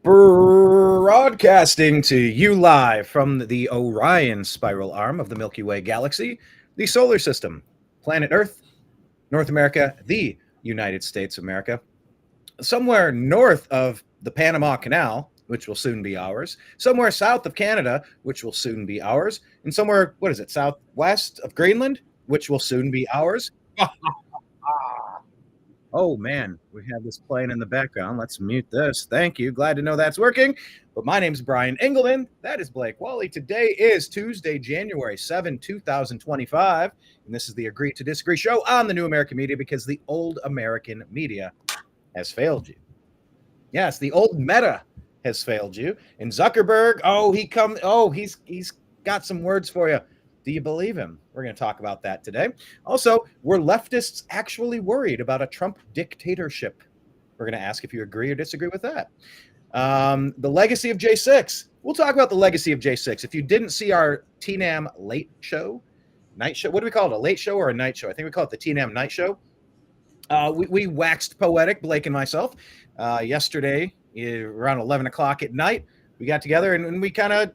Broadcasting to you live from the Orion spiral arm of the Milky Way galaxy, the solar system, planet Earth, North America, the United States of America, somewhere north of the Panama Canal, which will soon be ours, somewhere south of Canada, which will soon be ours, and somewhere, southwest of Greenland, which will soon be ours. Oh man, we have this playing in the background. Let's mute this. Thank you. Glad to know that's working. But my name's Brian Engelman. That is Blake Walley. Today is Tuesday, January 7, 2025. And this is the Agree to Disagree show on the New American Media because the old American media has failed you. Yes, the old meta has failed you. And Zuckerberg, he's got some words for you. Do you believe him? We're going to talk about that today. Also, were leftists actually worried about a Trump dictatorship? We're going to ask if you agree or disagree with that. The legacy of J6. We'll talk about the legacy of J6. If you didn't see our TNAM night show, what do we call it? A late show or a night show? I think we call it the TNAM night show. We waxed poetic, Blake and myself, yesterday around 11 o'clock at night. We got together and we kind of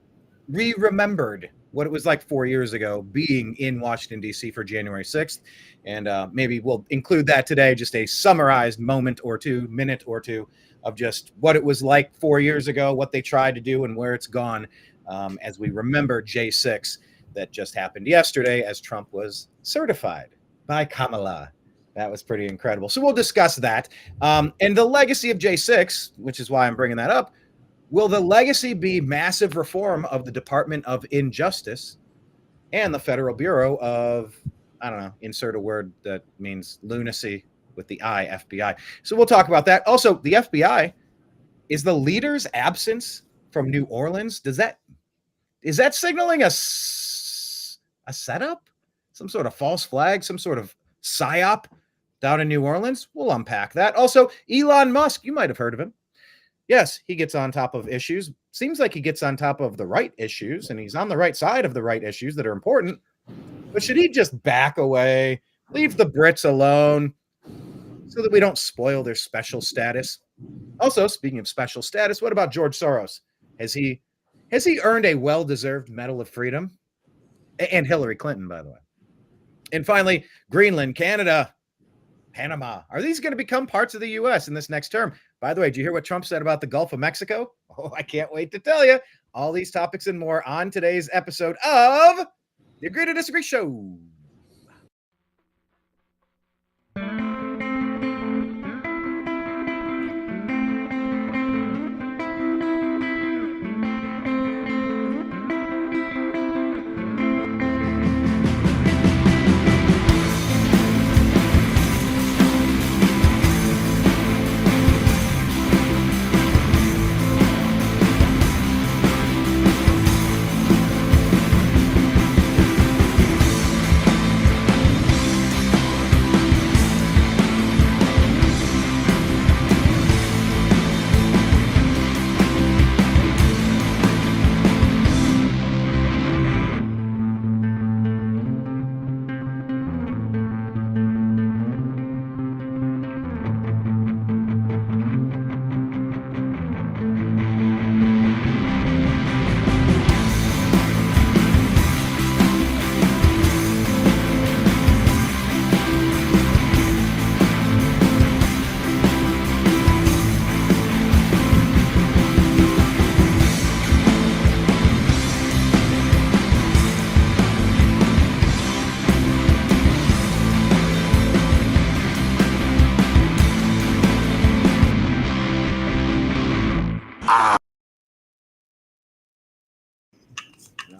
remembered what it was like 4 years ago being in Washington, D.C. for January 6th. And maybe we'll include that today, just a summarized minute or two of just what it was like 4 years ago, what they tried to do and where it's gone as we remember J6 that just happened yesterday as Trump was certified by Kamala. That was pretty incredible. So we'll discuss that. And the legacy of J6, which is why I'm bringing that up. Will the legacy be massive reform of the Department of Injustice and the Federal Bureau of, insert a word that means lunacy with the I, FBI. So we'll talk about that. Also, the FBI, is the leader's absence from New Orleans, is that signaling a setup? Some sort of false flag, some sort of psyop down in New Orleans? We'll unpack that. Also, Elon Musk, you might have heard of him. Yes, he gets on top of issues. Seems like he gets on top of the right issues, and he's on the right side of the right issues that are important. But should he just back away, leave the Brits alone, so that we don't spoil their special status? Also, speaking of special status, what about George Soros? Has he earned a well-deserved Medal of Freedom? And Hillary Clinton, by the way. And finally, Greenland, Canada, Panama. Are these going to become parts of the U.S. in this next term? By the way, did you hear what Trump said about the Gulf of Mexico? Oh, I can't wait to tell you. All these topics and more on today's episode of the Agree to Disagree show.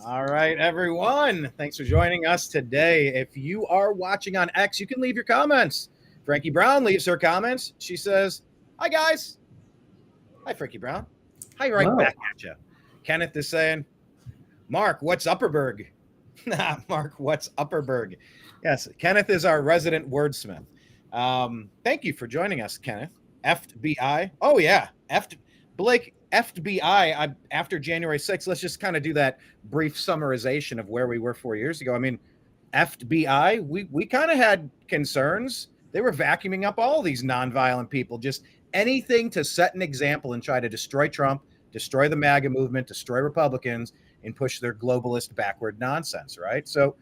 All right, everyone. Thanks for joining us today. If you are watching on X, you can leave your comments. Frankie Brown leaves her comments. She says, "Hi, guys." Hi, Frankie Brown. Hi, right back at you. Kenneth is saying, "Mark, what's Upperberg?" Mark, what's Upperberg? Yes, Kenneth is our resident wordsmith. Thank you for joining us, Kenneth. FBI. Oh, yeah. Blake, FBI, after January 6th, let's just kind of do that brief summarization of where we were 4 years ago. I mean, FBI, we kind of had concerns They were vacuuming up all these nonviolent people, just anything to set an example and try to destroy Trump, destroy the MAGA movement, destroy Republicans, and push their globalist backward nonsense, right? So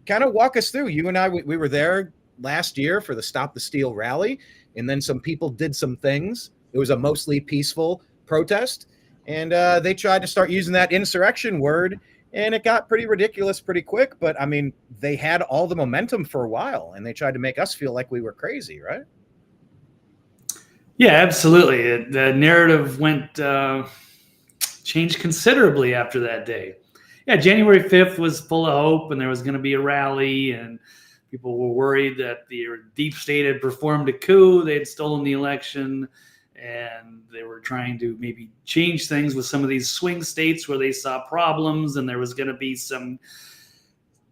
kind of walk us through. You and I, we were there last year for the Stop the Steal rally, and then some people did some things. It was a mostly peaceful protest, and they tried to start using that insurrection word, and it got pretty ridiculous pretty quick. But I mean, they had all the momentum for a while, and they tried to make us feel like we were crazy, right? Yeah, absolutely. The narrative changed considerably after that day. Yeah, January 5th was full of hope, and there was going to be a rally, and people were worried that the deep state had performed a coup. They had stolen the election, and they were trying to maybe change things with some of these swing states where they saw problems, and there was going to be some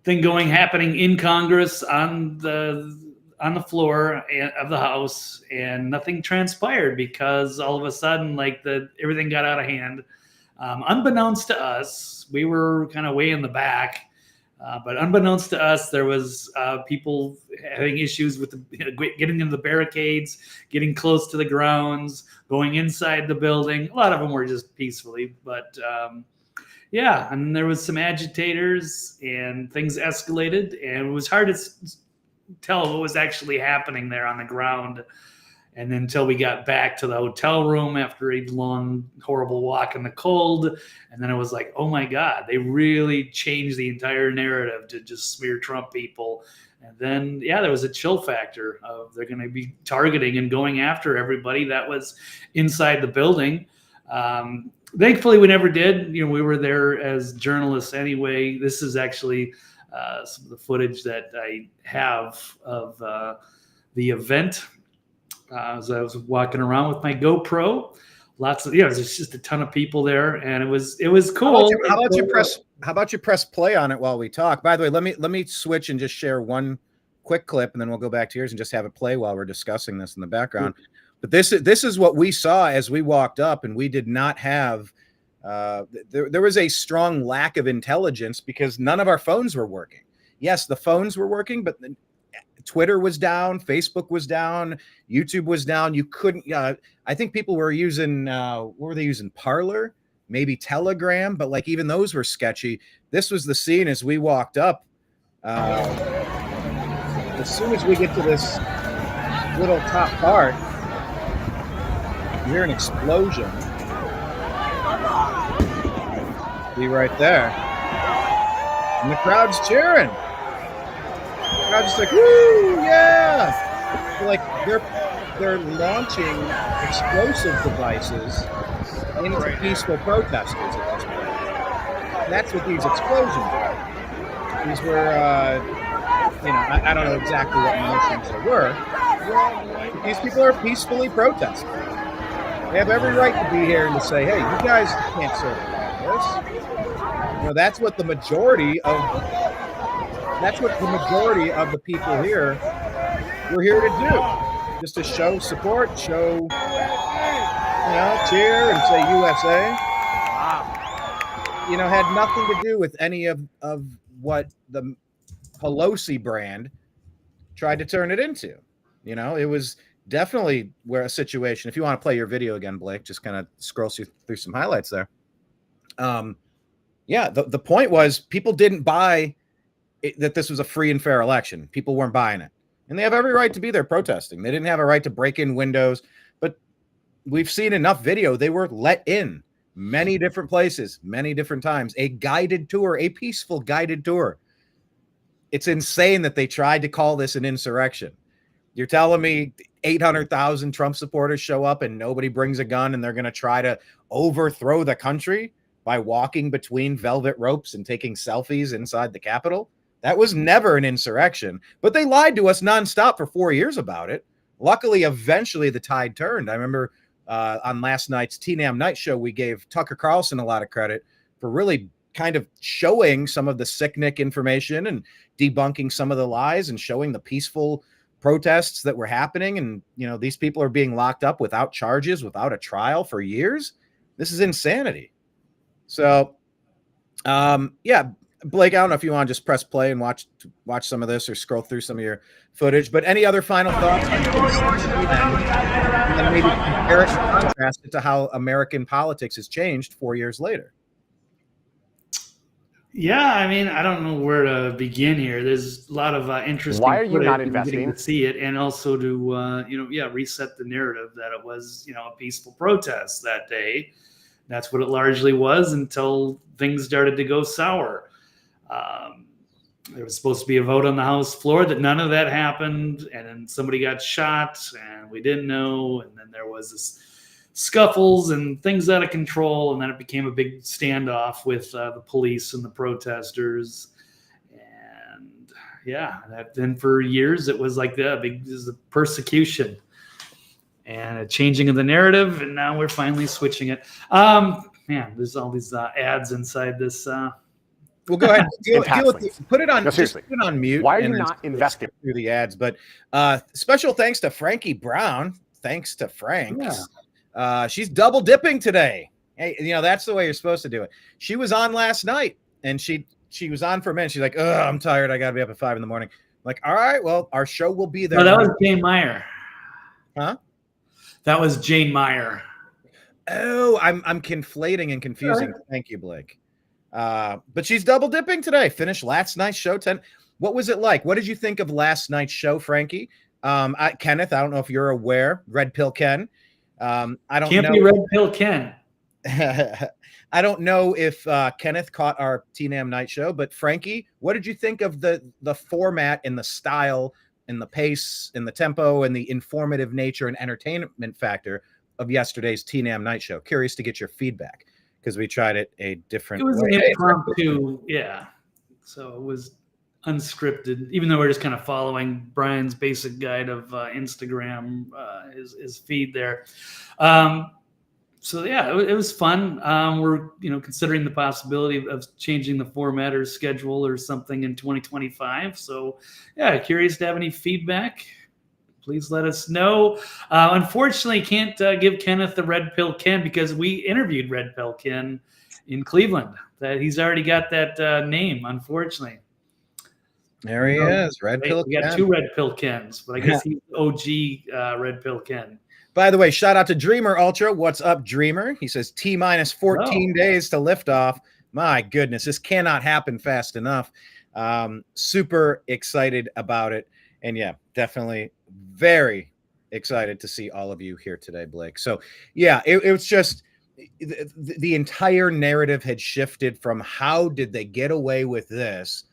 thing happening in Congress on the floor of the House, and nothing transpired because all of a sudden, everything got out of hand. Unbeknownst to us, we were kind of way in the back, but unbeknownst to us, there was people having issues with getting into the barricades, getting close to the grounds, going inside the building. A lot of them were just peacefully, but yeah, and there was some agitators, and things escalated, and it was hard to tell what was actually happening there on the ground. And until we got back to the hotel room after a long, horrible walk in the cold. And then it was like, oh my God, they really changed the entire narrative to just smear Trump people. And then, yeah, there was a chill factor of they're going to be targeting and going after everybody that was inside the building. Thankfully, we never did. We were there as journalists anyway. This is actually some of the footage that I have of the event. As I was walking around with my GoPro, there's just a ton of people there, and it was cool. How about you press play on it while we talk? By the way, let me switch and just share one quick clip, and then we'll go back to yours and just have it play while we're discussing this in the background. But this is what we saw as we walked up, and we did not have. There was a strong lack of intelligence because none of our phones were working. Yes, the phones were working, but Twitter was down, Facebook was down, YouTube was down. You couldn't. I think people were using what were they using? Parler, maybe Telegram, but even those were sketchy. This was the scene as we walked up. As soon as we get to this little top part, you hear an explosion. Be right there, and the crowd's cheering. I'm just like, woo, yeah! They're launching explosive devices into peaceful protesters at this point. And that's what these explosions are. These were, I don't know exactly what munitions they were. But these people are peacefully protesting. They have every right to be here and to say, hey, you guys can't certify this. That's what the majority of the people here were here to do, just to show support, cheer and say USA. Wow. Had nothing to do with any of what the Pelosi brand tried to turn it into. It was definitely a situation. If you want to play your video again, Blake, just kind of scroll through some highlights there. The point was people didn't buy that this was a free and fair election. People weren't buying it. And they have every right to be there protesting. They didn't have a right to break in windows. But we've seen enough video. They were let in many different places, many different times. A guided tour, a peaceful guided tour. It's insane that they tried to call this an insurrection. You're telling me 800,000 Trump supporters show up and nobody brings a gun and they're going to try to overthrow the country by walking between velvet ropes and taking selfies inside the Capitol? That was never an insurrection, but they lied to us nonstop for 4 years about it. Luckily, eventually the tide turned. I remember on last night's TNAM Night Show, we gave Tucker Carlson a lot of credit for really kind of showing some of the sicknick information and debunking some of the lies and showing the peaceful protests that were happening. And, these people are being locked up without charges, without a trial for years. This is insanity. So, Blake, I don't know if you want to just press play and watch some of this or scroll through some of your footage, but any other final thoughts? And maybe compare it and contrast it to how American politics has changed 4 years later. Yeah, I mean, I don't know where to begin here. There's a lot of interesting. Why are you not investing? To see it, and also to reset the narrative that it was a peaceful protest that day. That's what it largely was until things started to go sour. There was supposed to be a vote on the House floor that none of that happened, and then somebody got shot, and we didn't know, and then there was this scuffles and things out of control, and then it became a big standoff with the police and the protesters, and then for years it was like the persecution and a changing of the narrative, and now we're finally switching it. There's all these ads inside this. We'll go ahead. Put it on. No, seriously. Put it on mute. Why are you not investing through the ads? But special thanks to Frankie Brown. Thanks to Frank. Yeah. She's double dipping today. Hey, that's the way you're supposed to do it. She was on last night, and she was on for a minute. She's like, "Oh, I'm tired. I got to be up at 5 a.m." I'm like, all right, well, our show will be there. No, that was Jane Meyer. Huh? That was Jane Meyer. Oh, I'm conflating and confusing. Sure. Thank you, Blake. But she's double dipping today. Finished last night's show. What was it like? What did you think of last night's show, Frankie? Kenneth, I don't know if you're aware. Red Pill Ken. I don't Can't know. be Red Pill Ken. I don't know if Kenneth caught our TNAM night show, but Frankie, what did you think of the format and the style and the pace and the tempo and the informative nature and entertainment factor of yesterday's TNAM night show? Curious to get your feedback because we tried it a different way. It was an impromptu, yeah. So it was unscripted, even though we're just kind of following Brian's basic guide of Instagram, his feed there. So yeah, it was fun. We're considering the possibility of changing the format or schedule or something in 2025. So yeah, curious to have any feedback. Please let us know. Unfortunately, can't give Kenneth the Red Pill Ken because we interviewed Red Pill Ken in Cleveland. That he's already got that name, unfortunately. There he is, Red Pill Ken. We got 2 Red Pill Kens, but I guess he's OG Red Pill Ken. By the way, shout out to Dreamer Ultra. What's up, Dreamer? He says T-minus 14 days to liftoff. My goodness, this cannot happen fast enough. Super excited about it. And yeah, definitely very excited to see all of you here today, Blake. So yeah, it was just the entire narrative had shifted from how did they get away with this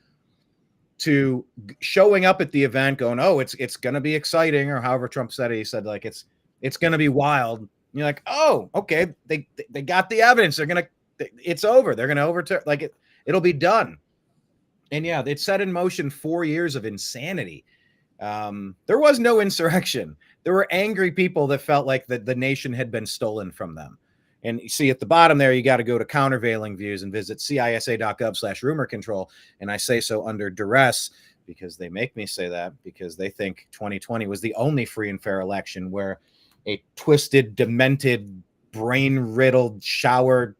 to showing up at the event going, oh, it's going to be exciting, or however Trump said it. He said like it's going to be wild. And you're like, oh, okay, they got the evidence. It's over. They're going to overturn, like it'll be done. And yeah, it set in motion 4 years of insanity. There was no insurrection. There were angry people that felt like the nation had been stolen from them. And you see at the bottom there, you got to go to countervailing views and visit cisa.gov/rumor control. And I say so under duress because they make me say that because they think 2020 was the only free and fair election where a twisted, demented, brain-riddled showering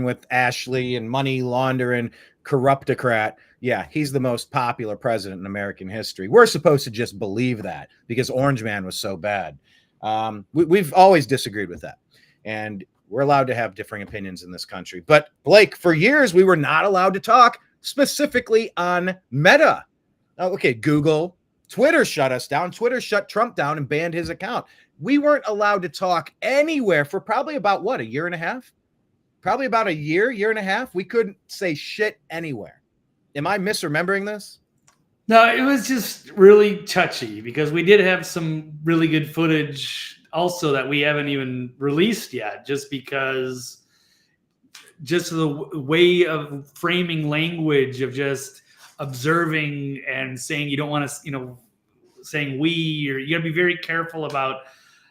with Ashley and money laundering corruptocrat. Yeah, he's the most popular president in American history. We're supposed to just believe that because Orange Man was so bad. We've always disagreed with that. And we're allowed to have differing opinions in this country. But Blake, for years, we were not allowed to talk specifically on Meta. Okay, Google, Twitter shut us down. Twitter shut Trump down and banned his account. We weren't allowed to talk anywhere for probably about, a year and a half? Probably about a year and a half. We couldn't say shit anywhere. Am I misremembering this? No, it was just really touchy because we did have some really good footage also that we haven't even released yet, just because just the way of framing language of just observing and saying you don't want to, saying we, or you got to be very careful about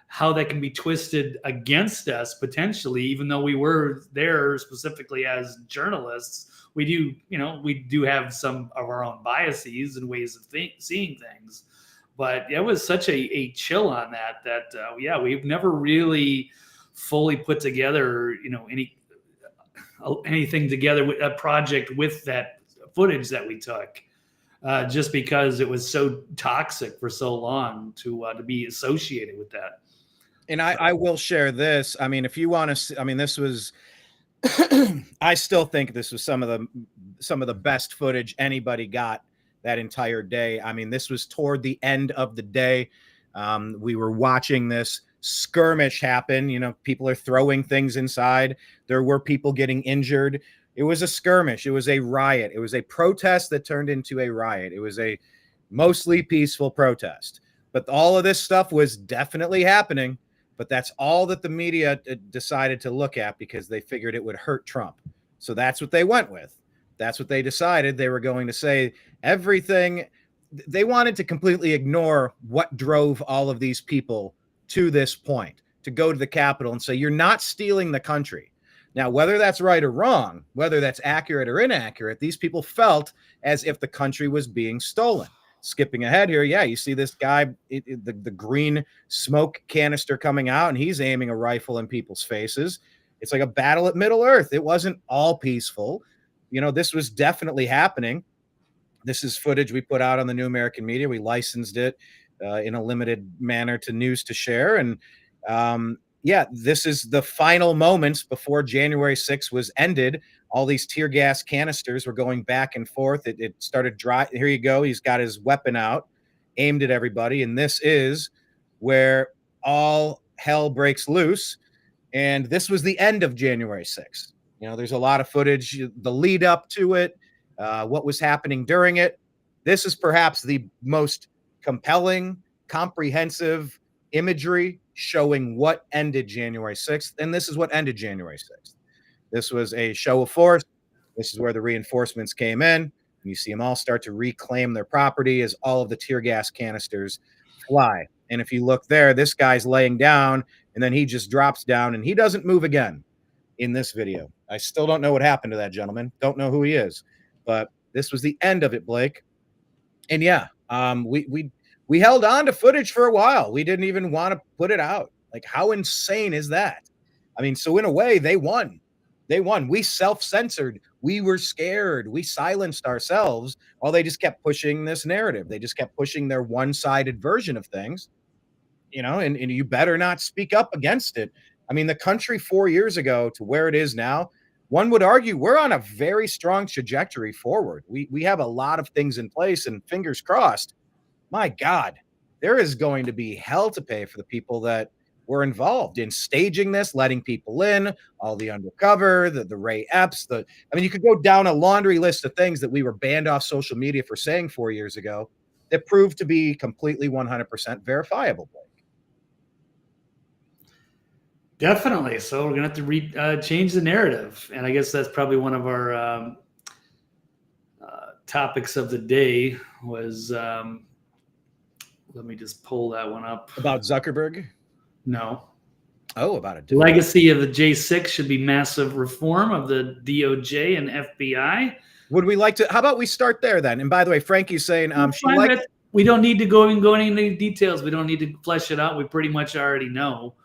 how that can be twisted against us potentially, even though we were there specifically as journalists. We do have some of our own biases and ways of seeing things, but it was such a chill on that we've never really fully put together, anything together with a project with that footage that we took, just because it was so toxic for so long to be associated with that. And I will share this. I mean, if you want to, I mean, this was, I still think this was some of the best footage anybody got that entire day. I mean, this was toward the end of the day. We were watching this skirmish happen. You know, people are throwing things inside. There were people getting injured. It was a skirmish. It was a riot. It was a protest that turned into a riot. It was a mostly peaceful protest. But all of this stuff was definitely happening. But that's all that the media decided to look at because they figured it would hurt Trump. So that's what they went with. That's what they decided. They were going to say everything. They wanted to completely ignore what drove all of these people to this point, to go to the Capitol and say, you're not stealing the country. Now, whether that's right or wrong, whether that's accurate or inaccurate, these people felt as if the country was being stolen. Skipping ahead here, yeah, you see this guy, the green smoke canister coming out, and he's aiming a rifle in people's faces. It's like a battle at Middle Earth. It wasn't all peaceful. You know, this was definitely happening. This is footage we put out on the New American Media. We licensed it in a limited manner to News to Share. And yeah, this is the final moments before January 6th was ended. All these tear gas canisters were going back and forth. It started dry. Here you go. He's got his weapon out, aimed at everybody. And this is where all hell breaks loose. And this was the end of January 6th. You know, there's a lot of footage, the lead up to it, what was happening during it. This is perhaps the most compelling, comprehensive imagery showing what ended January 6th. And this is what ended January 6th. This was a show of force. This is where the reinforcements came in. And you see them all start to reclaim their property as all of the tear gas canisters fly. And if you look there, this guy's laying down, and then he just drops down, and he doesn't move again in this video. I still don't know what happened to that gentleman. Don't know who he is. But this was the end of it, Blake. And yeah, we held on to footage for a while. We didn't even want to put it out. Like, how insane is that? I mean, so in a way, they won. They won. We self-censored. We were scared. We silenced ourselves while they just kept pushing this narrative. They just kept pushing their one-sided version of things, you know, and you better not speak up against it. I mean, the country 4 years ago to where it is now, one would argue we're on a very strong trajectory forward. We have a lot of things in place, and fingers crossed, my God, there is going to be hell to pay for the people that were involved in staging this, letting people in, all the undercover, the Ray Epps, I mean, you could go down a laundry list of things that we were banned off social media for saying 4 years ago that proved to be completely 100% verifiable. Definitely. So we're going to have to change the narrative. And I guess that's probably one of our topics of the day was, let me just pull that one up. About Zuckerberg? No. Oh, about it. The legacy of the J6 should be massive reform of the DOJ and FBI. Would we like to? How about we start there then? And by the way, Frankie's saying we don't need to go into any details. We don't need to flesh it out. We pretty much already know.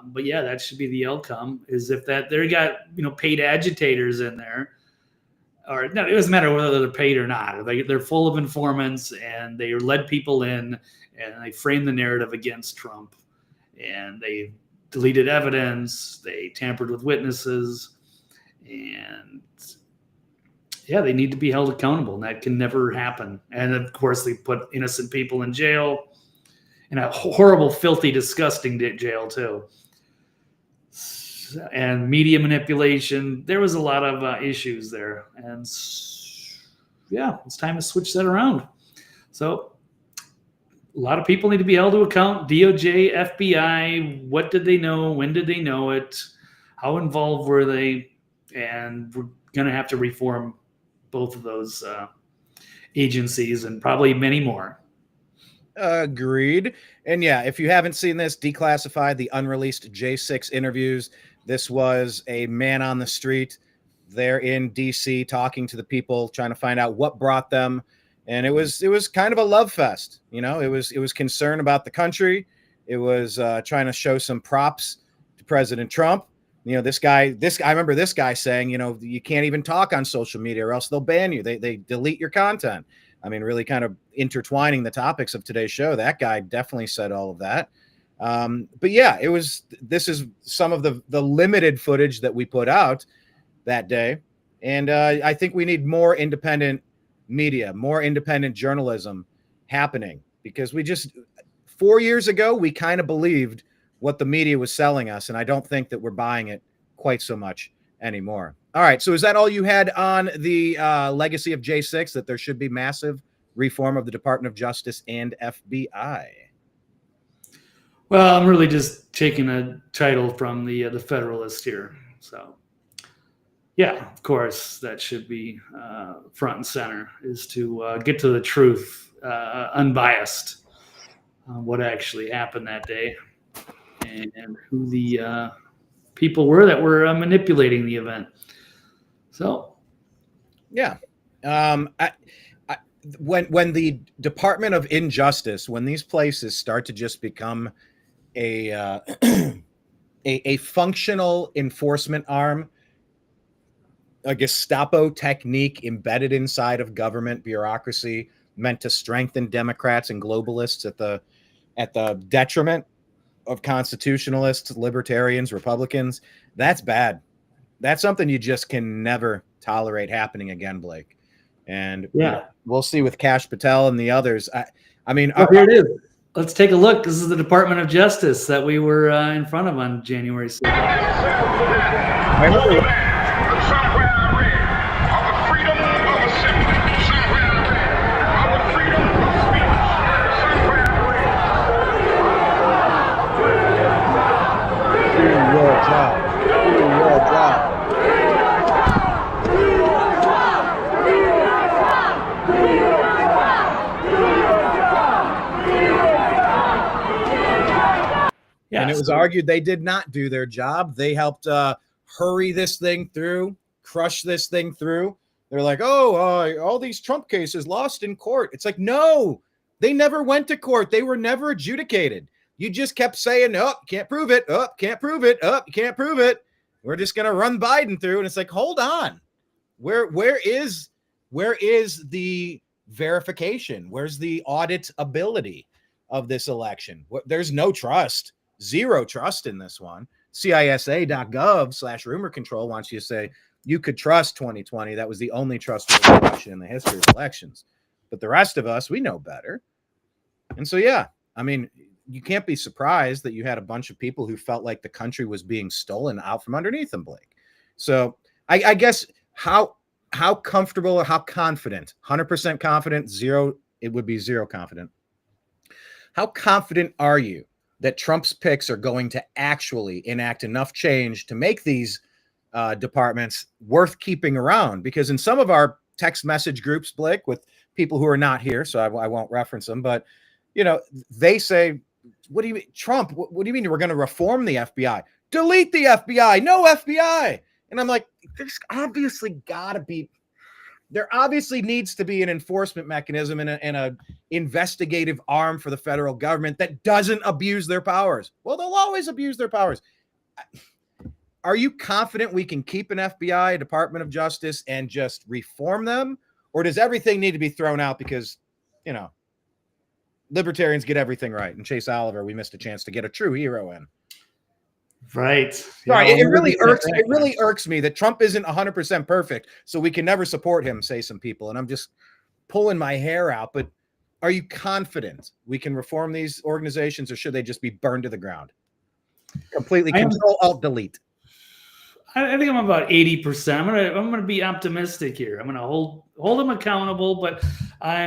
But yeah, that should be the outcome. Is if that they got paid agitators in there, or no, it doesn't matter whether they're paid or not. They're full of informants, and they led people in, and they framed the narrative against Trump, and they deleted evidence, they tampered with witnesses, and yeah, they need to be held accountable, and that can never happen. And of course, they put innocent people in jail, in a horrible, filthy, disgusting jail too. And media manipulation. There was a lot of issues there, and yeah, it's time to switch that around. So a lot of people need to be held to account. DOJ, FBI, what did they know? When did they know it? How involved were they? And we're going to have to reform both of those agencies and probably many more. Agreed. And yeah, if you haven't seen this, Declassified, the unreleased J6 interviews. This was a man on the street there in DC talking to the people, trying to find out what brought them. And it was kind of a love fest. It was concern about the country. It was trying to show some props to President Trump. You know, I remember this guy saying, you know, you can't even talk on social media or else they'll ban you. They delete your content. I mean, really kind of intertwining the topics of today's show. That guy definitely said all of that. But yeah, this is some of the limited footage that we put out that day. And I think we need more independent media, more independent journalism happening, because 4 years ago, we kind of believed what the media was selling us. And I don't think that we're buying it quite so much anymore. All right. So is that all you had on the legacy of J6, that there should be massive reform of the Department of Justice and FBI? Well, I'm really just taking a title from the Federalist here. So, yeah, of course, that should be front and center, is to get to the truth, unbiased, what actually happened that day, and who the people were that were manipulating the event. So, yeah, when the Department of Injustice, when these places start to just become a functional enforcement arm, a Gestapo technique embedded inside of government bureaucracy, meant to strengthen Democrats and globalists at the detriment of constitutionalists, libertarians, Republicans, that's bad. That's something you just can never tolerate happening again, Blake. And yeah, we'll see with Kash Patel and the others. I mean, here it is. Let's take a look. This is the Department of Justice that we were in front of on January 6th. I remember. And it was argued they did not do their job. They helped hurry this thing through, crush this thing through. They're like, all these Trump cases lost in court. It's like, no, they never went to court. They were never adjudicated. You just kept saying, can't prove it. Can't prove it. You can't prove it. We're just going to run Biden through. And it's like, hold on. Where is the verification? Where's the auditability of this election? There's no trust. Zero trust in this one. CISA.gov/rumor control wants you to say you could trust 2020. That was the only trustworthy election in the history of elections. But the rest of us, we know better. And so, yeah, I mean, you can't be surprised that you had a bunch of people who felt like the country was being stolen out from underneath them, Blake. So I guess how comfortable or how confident, 100% confident, zero, it would be zero confident. How confident are you that Trump's picks are going to actually enact enough change to make these departments worth keeping around? Because in some of our text message groups, Blake, with people who are not here, so I won't reference them, but, you know, they say, what do you mean, Trump? What do you mean we're going to reform the FBI? Delete the FBI. No FBI. And I'm like, there obviously needs to be an enforcement mechanism and a investigative arm for the federal government that doesn't abuse their powers. Well, they'll always abuse their powers. Are you confident we can keep an FBI, a Department of Justice, and just reform them? Or does everything need to be thrown out because, you know, libertarians get everything right, and Chase Oliver, we missed a chance to get a true hero in. Right. Sorry, it really irks me that Trump isn't 100% perfect, so we can never support him, say some people. And I'm just pulling my hair out. But are you confident we can reform these organizations, or should they just be burned to the ground? Completely Control, Alt, Delete. I think I'm about 80%. I'm gonna be optimistic here. I'm gonna hold them accountable, but I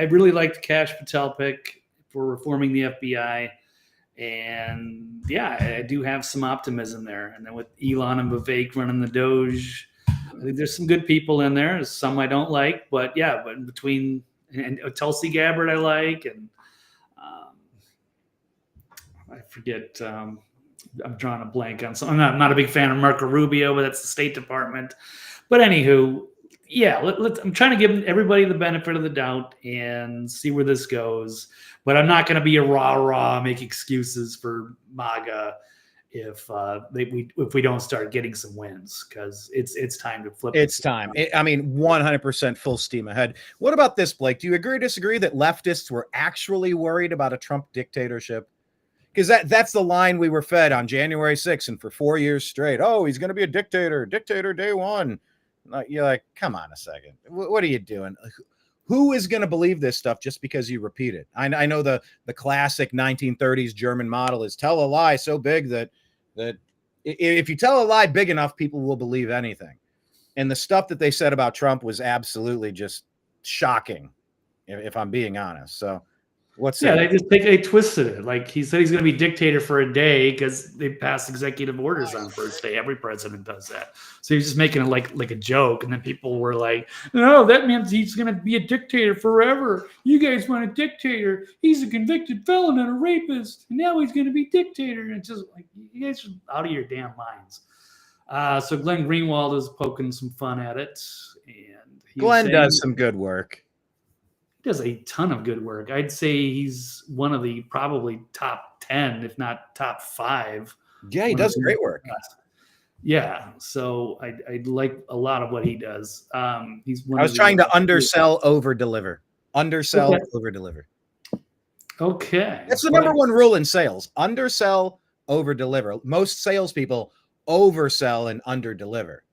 really like the Kash Patel pick for reforming the FBI. And yeah, I do have some optimism there. And then with Elon and Vivek running the Doge, I think there's some good people in there. Some I don't like, but yeah, but between and Tulsi Gabbard I like, and I forget. I'm drawing a blank on some. I'm not a big fan of Marco Rubio, but that's the State Department. But anywho, yeah, I'm trying to give everybody the benefit of the doubt and see where this goes. But I'm not going to be a rah-rah, make excuses for MAGA if we don't start getting some wins, because it's time to flip. It's time. I mean, 100% full steam ahead. What about this, Blake? Do you agree or disagree that leftists were actually worried about a Trump dictatorship? Because that's the line we were fed on January 6th and for 4 years straight. Oh, he's going to be a dictator day one. You're like, come on a second. What are you doing? Who is going to believe this stuff just because you repeat it? I know the classic 1930s German model is tell a lie so big that if you tell a lie big enough, people will believe anything. And the stuff that they said about Trump was absolutely just shocking, if I'm being honest. So they twisted it. Like, he said he's going to be dictator for a day because they passed executive orders on first day. Every president does that. So he was just making it like a joke, and then people were like, "No, that means he's going to be a dictator forever. You guys want a dictator? He's a convicted felon and a rapist, and now he's going to be dictator." And it's just like, you guys are out of your damn minds. So Glenn Greenwald is poking some fun at it, and Glenn does some good work. Does a ton of good work. I'd say he's one of the probably top 10, if not top 5. Yeah, he does great work. Yeah, so I like a lot of what he does. He's one. I was trying to undersell, over deliver. Undersell, over deliver. Okay, that's the number one rule in sales: undersell, over deliver. Most salespeople oversell and under deliver.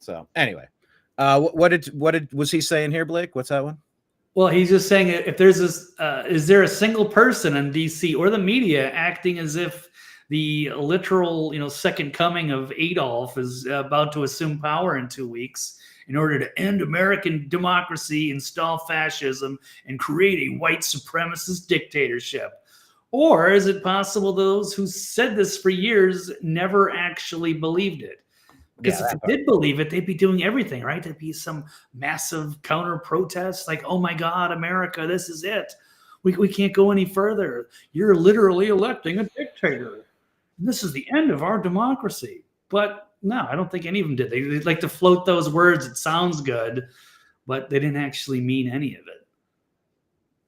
So anyway, what was he saying here, Blake? What's that one? Well, he's just saying, if there's this, is there a single person in DC or the media acting as if the literal, second coming of Adolf is about to assume power in 2 weeks in order to end American democracy, install fascism, and create a white supremacist dictatorship? Or is it possible those who said this for years never actually believed it? Because if they did believe it, they'd be doing everything, right? There'd be some massive counter protest, like, "Oh my God, America, this is it. We can't go any further. You're literally electing a dictator. And this is the end of our democracy." But no, I don't think any of them did. They like to float those words. It sounds good, but they didn't actually mean any of it.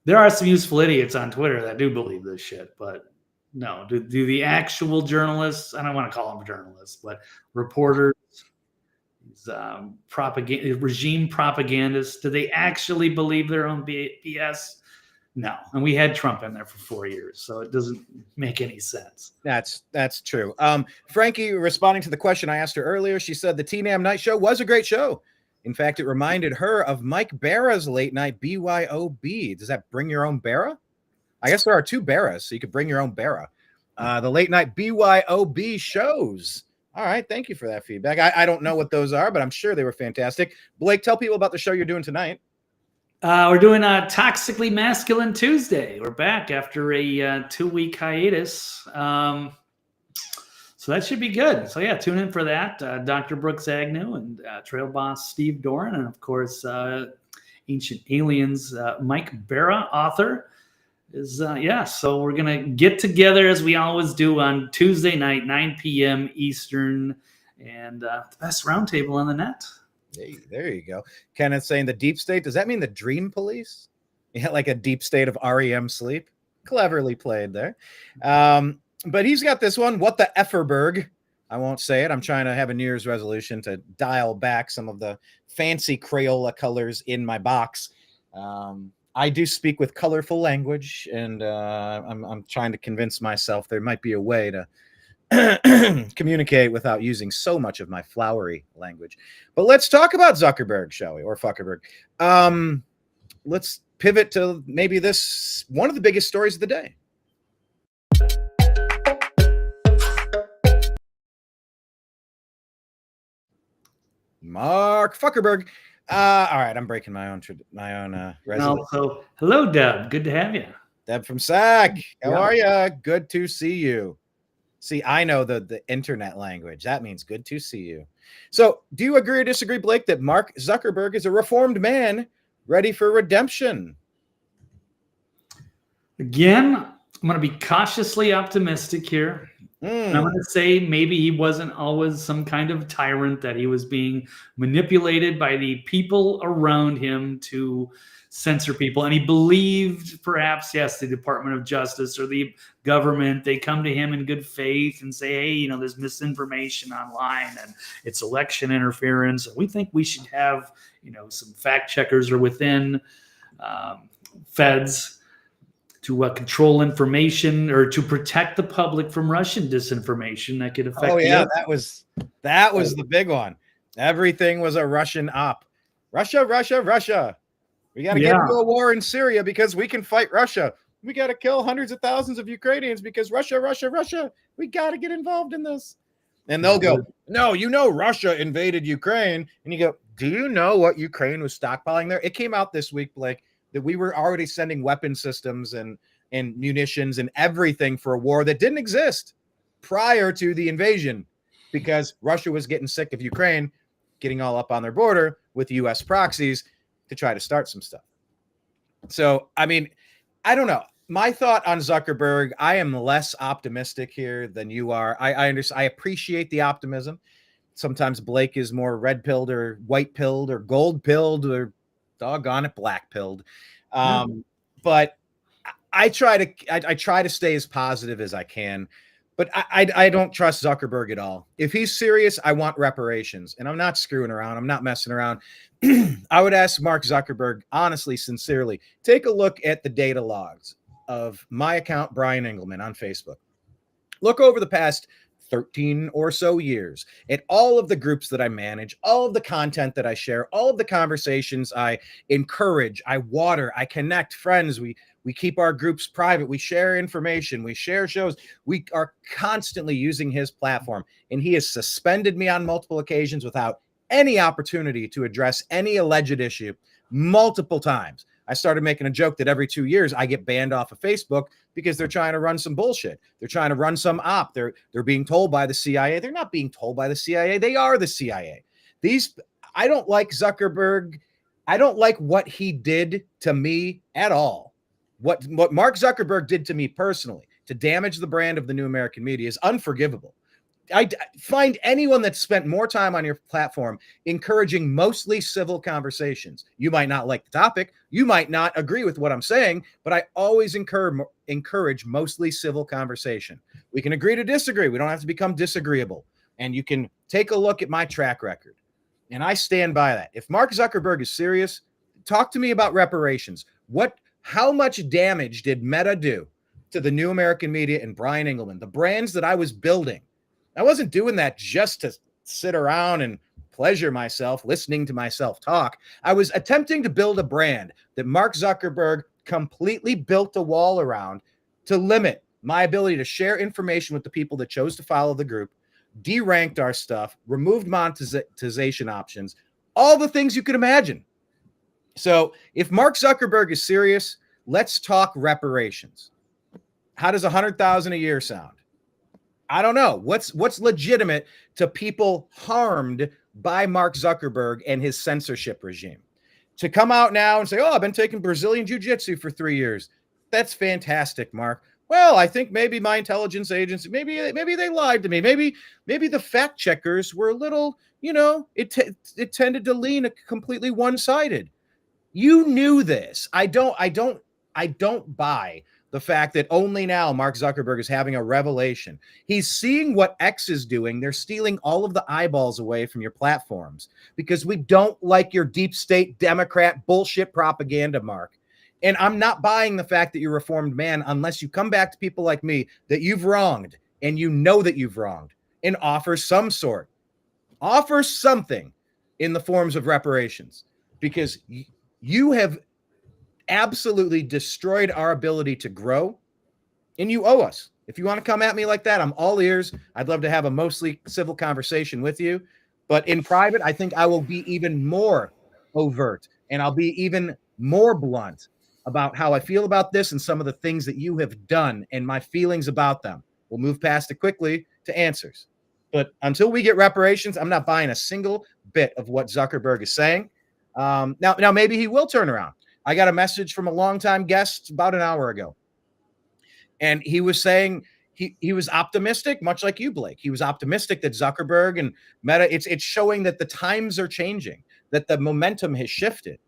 There are some useful idiots on Twitter that do believe this shit, but no. Do the actual journalists, I don't want to call them journalists, but reporters, regime propagandists, do they actually believe their own BS? No. And we had Trump in there for 4 years, so it doesn't make any sense. That's true. Frankie, responding to the question I asked her earlier, she said the TNAM Night Show was a great show. In fact, it reminded her of Mike Barra's late night BYOB. Does that bring your own Barra? I guess there are 2 Barras, so you could bring your own Barra. The late night BYOB shows. All right, thank you for that feedback. I don't know what those are, but I'm sure they were fantastic. Blake, tell people about the show you're doing tonight. We're doing a Toxically Masculine Tuesday. We're back after a 2-week hiatus. So that should be good. So yeah, tune in for that. Dr. Brooks Agnew and Trail Boss Steve Doran, and of course, Ancient Aliens, Mike Barra, author. So we're going to get together as we always do on Tuesday night, 9 p.m. Eastern, and the best roundtable on the net. Hey, there you go. Kenneth saying the deep state. Does that mean the dream police? Yeah, like a deep state of REM sleep. Cleverly played there. But he's got this one. What the Efferberg? I won't say it. I'm trying to have a New Year's resolution to dial back some of the fancy Crayola colors in my box. I do speak with colorful language, and I'm trying to convince myself there might be a way to communicate without using so much of my flowery language. But let's talk about Zuckerberg, shall we? Or Fuckerberg. Let's pivot to maybe this one of the biggest stories of the day. Mark Zuckerberg. All right, I'm breaking my own resolution. So, hello, Deb. Good to have you. Deb from SAC. How are you? Good to see you. See, I know the internet language. That means good to see you. So, do you agree or disagree, Blake, that Mark Zuckerberg is a reformed man ready for redemption? Again, I'm going to be cautiously optimistic here. And I'm going to say maybe he wasn't always some kind of tyrant, that he was being manipulated by the people around him to censor people. And he believed perhaps, yes, the Department of Justice or the government, they come to him in good faith and say, hey, there's misinformation online and it's election interference. And we think we should have, some fact checkers or within feds to control information or to protect the public from Russian disinformation that could affect. Oh yeah, that was the big one. Everything was a Russian op. Russia. We got to get into a war in Syria because we can fight Russia. We got to kill hundreds of thousands of Ukrainians because Russia. We got to get involved in this. And they'll go, no, Russia invaded Ukraine. And you go, do you know what Ukraine was stockpiling there? It came out this week, Blake, that we were already sending weapon systems and munitions and everything for a war that didn't exist prior to the invasion because Russia was getting sick of Ukraine getting all up on their border with U.S. proxies to try to start some stuff. So, I mean, I don't know. My thought on Zuckerberg, I am less optimistic here than you are. I understand. I appreciate the optimism. Sometimes Blake is more red-pilled or white-pilled or gold-pilled or doggone it, black-pilled. But I try to stay as positive as I can. But I don't trust Zuckerberg at all. If he's serious, I want reparations. And I'm not screwing around. I'm not messing around. I would ask Mark Zuckerberg, honestly, sincerely, take a look at the data logs of my account, Brian Engelman, on Facebook. Look over the past 13 or so years at all of the groups that I manage, all of the content that I share, all of the conversations I encourage, I water, I connect friends. We keep our groups private. We share information. We share shows. We are constantly using his platform, and he has suspended me on multiple occasions without any opportunity to address any alleged issue multiple times. I started making a joke that every 2 years I get banned off of Facebook because they're trying to run some bullshit. They're trying to run some op. They're being told by the CIA. They're not being told by the CIA. They are the CIA. I don't like Zuckerberg. I don't like what he did to me at all. What Mark Zuckerberg did to me personally to damage the brand of the new American media is unforgivable. I find anyone that spent more time on your platform encouraging mostly civil conversations. You might not like the topic. You might not agree with what I'm saying, but I always encourage mostly civil conversation. We can agree to disagree. We don't have to become disagreeable. And you can take a look at my track record. And I stand by that. If Mark Zuckerberg is serious, talk to me about reparations. How much damage did Meta do to the new American media and Brian Engelman, the brands that I was building? I wasn't doing that just to sit around and pleasure myself, listening to myself talk. I was attempting to build a brand that Mark Zuckerberg completely built a wall around to limit my ability to share information with the people that chose to follow the group, deranked our stuff, removed monetization options, all the things you could imagine. So if Mark Zuckerberg is serious, let's talk reparations. How does $100,000 a year sound? I don't know. What's legitimate to people harmed by Mark Zuckerberg and his censorship regime? To come out now and say, oh, I've been taking Brazilian jiu-jitsu for 3 years. That's fantastic, Mark. Well, I think maybe my intelligence agency, maybe they lied to me. Maybe the fact checkers were a little, it tended to lean completely one-sided. You knew this. I don't buy the fact that only now Mark Zuckerberg is having a revelation. He's seeing what X is doing. They're stealing all of the eyeballs away from your platforms because we don't like your deep state Democrat bullshit propaganda, Mark. And I'm not buying the fact that you're a reformed man unless you come back to people like me that you've wronged and you know that you've wronged and offer something in the forms of reparations, because you have absolutely destroyed our ability to grow, and you owe us. If you want to come at me like that, I'm all ears. I'd love to have a mostly civil conversation with you, but in private, I think I will be even more overt and I'll be even more blunt about how I feel about this and some of the things that you have done and my feelings about them. We'll move past it quickly to answers. But until we get reparations, I'm not buying a single bit of what Zuckerberg is saying. Now maybe he will turn around. I got a message from a longtime guest about an hour ago. And he was saying he was optimistic, much like you, Blake. He was optimistic that Zuckerberg and Meta, it's showing that the times are changing, that the momentum has shifted.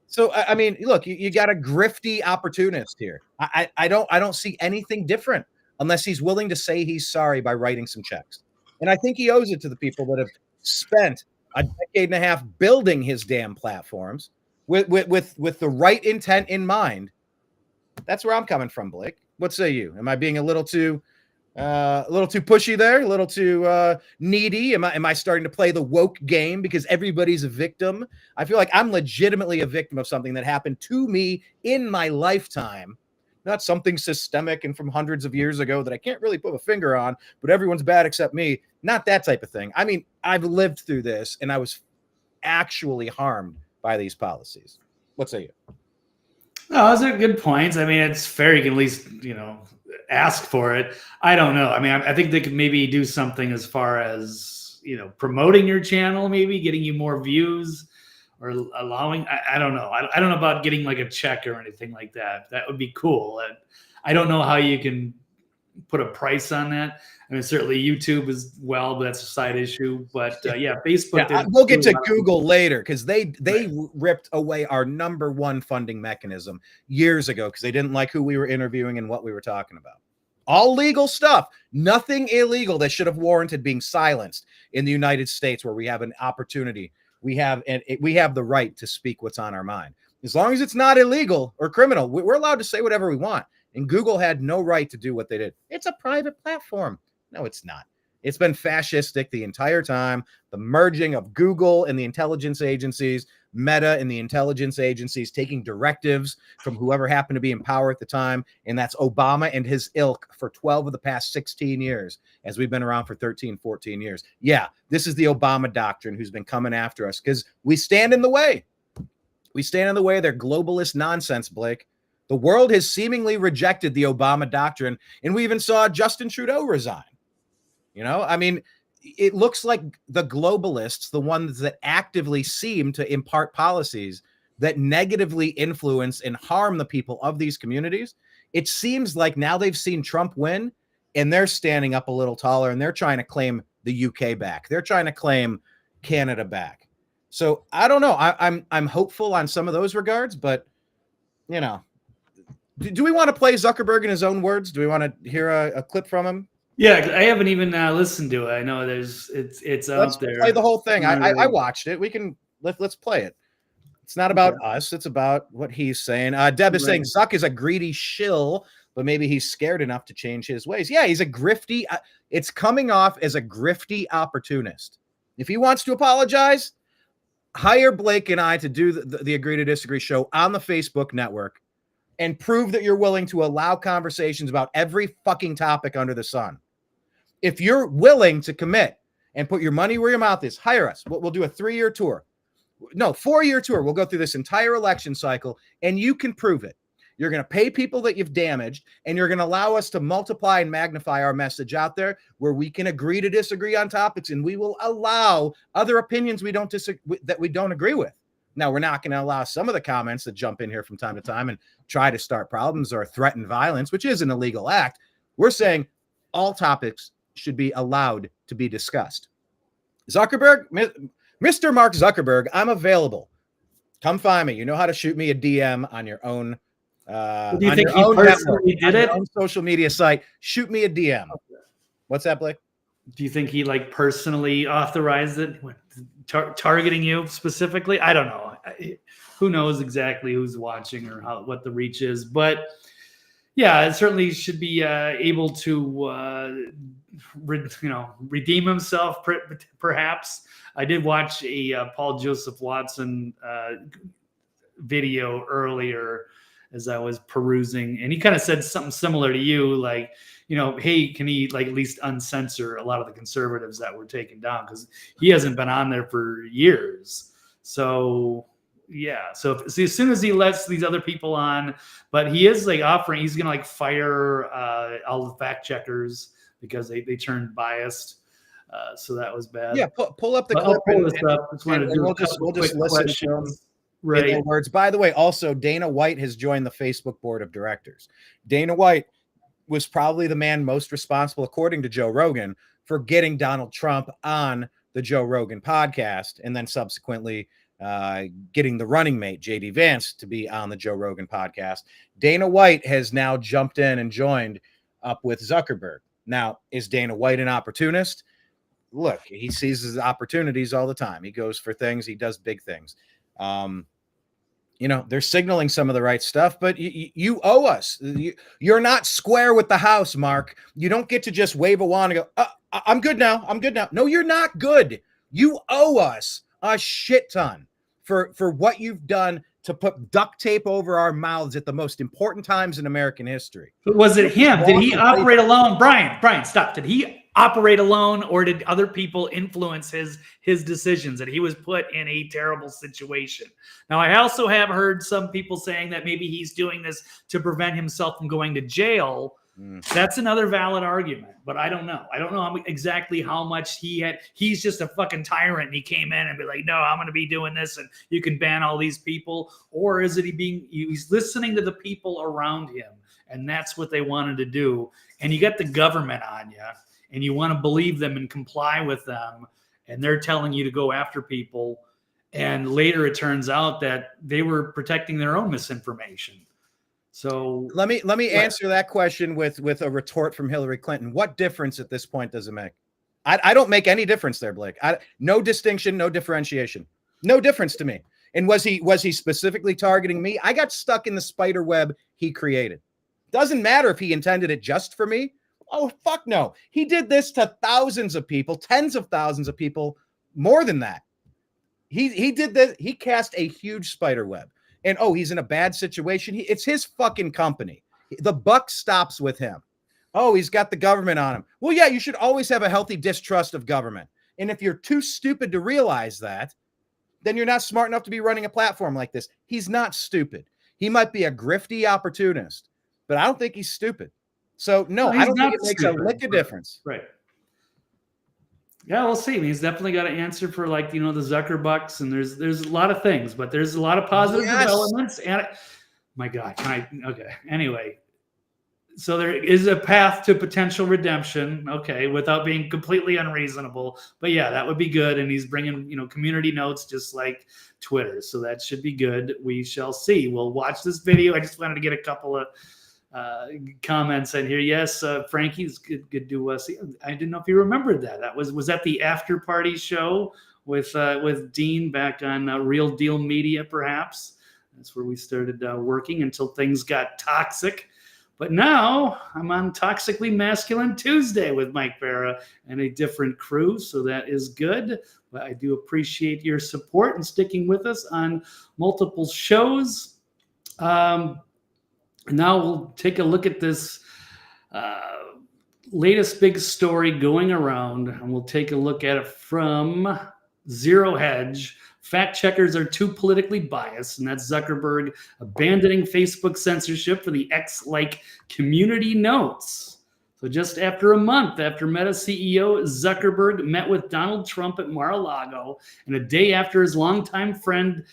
So I mean, look, you got a grifty opportunist here. I don't see anything different unless he's willing to say he's sorry by writing some checks. And I think he owes it to the people that have spent a decade and a half building his damn platforms with the right intent in mind. That's where I'm coming from, Blake. What say you? Am I being a little too pushy there? A little too needy? Am I starting to play the woke game because everybody's a victim? I feel like I'm legitimately a victim of something that happened to me in my lifetime, not something systemic and from hundreds of years ago that I can't really put a finger on, but everyone's bad except me. Not that type of thing. I mean, I've lived through this and I was actually harmed by these policies. What say you? No, those are good points. I mean, it's fair. You can at least, ask for it. I don't know. I mean, I think they could maybe do something as far as, promoting your channel, maybe getting you more views or allowing, I don't know. I don't know about getting like a check or anything like that. That would be cool. I don't know how you can put a price on that. I mean, certainly YouTube is but that's a side issue. But Facebook. Yeah, we'll get to Google later because they ripped away our number one funding mechanism years ago because they didn't like who we were interviewing and what we were talking about. All legal stuff, nothing illegal that should have warranted being silenced in the United States, where we have an opportunity. We have the right to speak what's on our mind. As long as it's not illegal or criminal, we're allowed to say whatever we want. And Google had no right to do what they did. It's a private platform. No, it's not. It's been fascistic the entire time. The merging of Google and the intelligence agencies, Meta and the intelligence agencies taking directives from whoever happened to be in power at the time. And that's Obama and his ilk for 12 of the past 16 years, as we've been around for 13, 14 years. Yeah, this is the Obama doctrine who's been coming after us because we stand in the way. We stand in the way of their globalist nonsense, Blake. The world has seemingly rejected the Obama doctrine, and we even saw Justin Trudeau resign. I mean, it looks like the globalists, the ones that actively seem to impart policies that negatively influence and harm the people of these communities, it seems like now they've seen Trump win, and they're standing up a little taller, and they're trying to claim the UK back. They're trying to claim Canada back. So I don't know. I'm hopeful on some of those regards, but do we want to play Zuckerberg in his own words? Do we want to hear a clip from him? Yeah, I haven't even listened to it. I know it's out there. Let's play the whole thing. I watched it. Let's play it. It's not about us. It's about what he's saying. Deb is saying Zuck is a greedy shill, but maybe he's scared enough to change his ways. Yeah, he's a grifty. It's coming off as a grifty opportunist. If he wants to apologize, hire Blake and I to do the Agree to Disagree show on the Facebook network and prove that you're willing to allow conversations about every fucking topic under the sun. If you're willing to commit and put your money where your mouth is, hire us. We'll do a 3-year tour. No, 4-year tour. We'll go through this entire election cycle, and you can prove it. You're going to pay people that you've damaged, and you're going to allow us to multiply and magnify our message out there where we can agree to disagree on topics, and we will allow other opinions that we don't agree with. Now, we're not going to allow some of the comments that jump in here from time to time and try to start problems or threaten violence, which is an illegal act. We're saying all topics should be allowed to be discussed. Zuckerberg, Mr. Mark Zuckerberg, I'm available. Come find me. You know how to shoot me a DM on your own. Do you think he personally did it? On social media site, shoot me a DM. Okay. What's that, Blake? Do you think he personally authorized it, targeting you specifically? I don't know. Who knows exactly who's watching or what the reach is, but yeah, it certainly should be able to redeem himself. Perhaps I did watch a Paul Joseph Watson video earlier as I was perusing, and he kind of said something similar to you, like, hey, can he at least uncensor a lot of the conservatives that were taken down, because he hasn't been on there for years. So yeah, so as soon as he lets these other people on, but he is offering, he's gonna fire all the fact checkers because they turned biased. So that was bad. Yeah, pull up the clip. We'll just listen to them. Right. In words. By the way, also Dana White has joined the Facebook board of directors. Dana White, was probably the man most responsible, according to Joe Rogan, for getting Donald Trump on the Joe Rogan podcast, and then subsequently getting the running mate, JD Vance, to be on the Joe Rogan podcast. Dana White has now jumped in and joined up with Zuckerberg. Now, is Dana White an opportunist? Look, he sees his opportunities all the time. He goes for things. He does big things. They're signaling some of the right stuff, but you owe us. You're not square with the house, Mark. You don't get to just wave a wand and go, I'm good now. I'm good now. No, you're not good. You owe us a shit ton for what you've done to put duct tape over our mouths at the most important times in American history. But was it him? Did he operate alone? Brian, stop. Did he operate alone, or did other people influence his decisions, that he was put in a terrible situation? Now, I also have heard some people saying that maybe he's doing this to prevent himself from going to jail. That's another valid argument, but I don't know. I don't know exactly how much he had. He's just a fucking tyrant, and he came in and be like, no, I'm going to be doing this, and you can ban all these people. Or is it he's listening to the people around him, and that's what they wanted to do. And you got the government on you, and you want to believe them and comply with them, and they're telling you to go after people. And later it turns out that they were protecting their own misinformation. So let me answer that question with a retort from Hillary Clinton. What difference at this point does it make? I don't make any difference there, Blake. No distinction, no differentiation, no difference to me. And was he specifically targeting me? I got stuck in the spider web he created. Doesn't matter if he intended it just for me. Oh, fuck no. He did this to thousands of people, tens of thousands of people, more than that. He did this. He cast a huge spider web. And, he's in a bad situation. It's his fucking company. The buck stops with him. He's got the government on him. Well, yeah, you should always have a healthy distrust of government. And if you're too stupid to realize that, then you're not smart enough to be running a platform like this. He's not stupid. He might be a grifty opportunist, but I don't think he's stupid. So, no, I don't think it makes a lick of difference. Right. Yeah, we'll see. I mean, he's definitely got to answer for, the Zuckerbucks, and there's a lot of things, but there's a lot of positive developments. And my God, okay. Anyway, so there is a path to potential redemption, okay, without being completely unreasonable. But yeah, that would be good. And he's bringing, community notes just like Twitter. So that should be good. We shall see. We'll watch this video. I just wanted to get a couple of comments in here. Yes, Frankie's good to see. I didn't know if you remembered that. That was that the after party show with Dean back on Real Deal Media, perhaps. That's where we started working until things got toxic. But now I'm on Toxically Masculine Tuesday with Mike Vera and a different crew, so that is good. But I do appreciate your support and sticking with us on multiple shows. Now we'll take a look at this latest big story going around, and we'll take a look at it from Zero Hedge. Fact checkers are too politically biased, and that's Zuckerberg abandoning Facebook censorship for the X-like community notes. So just after a month after Meta CEO Zuckerberg met with Donald Trump at Mar-a-Lago, and a day after his longtime friend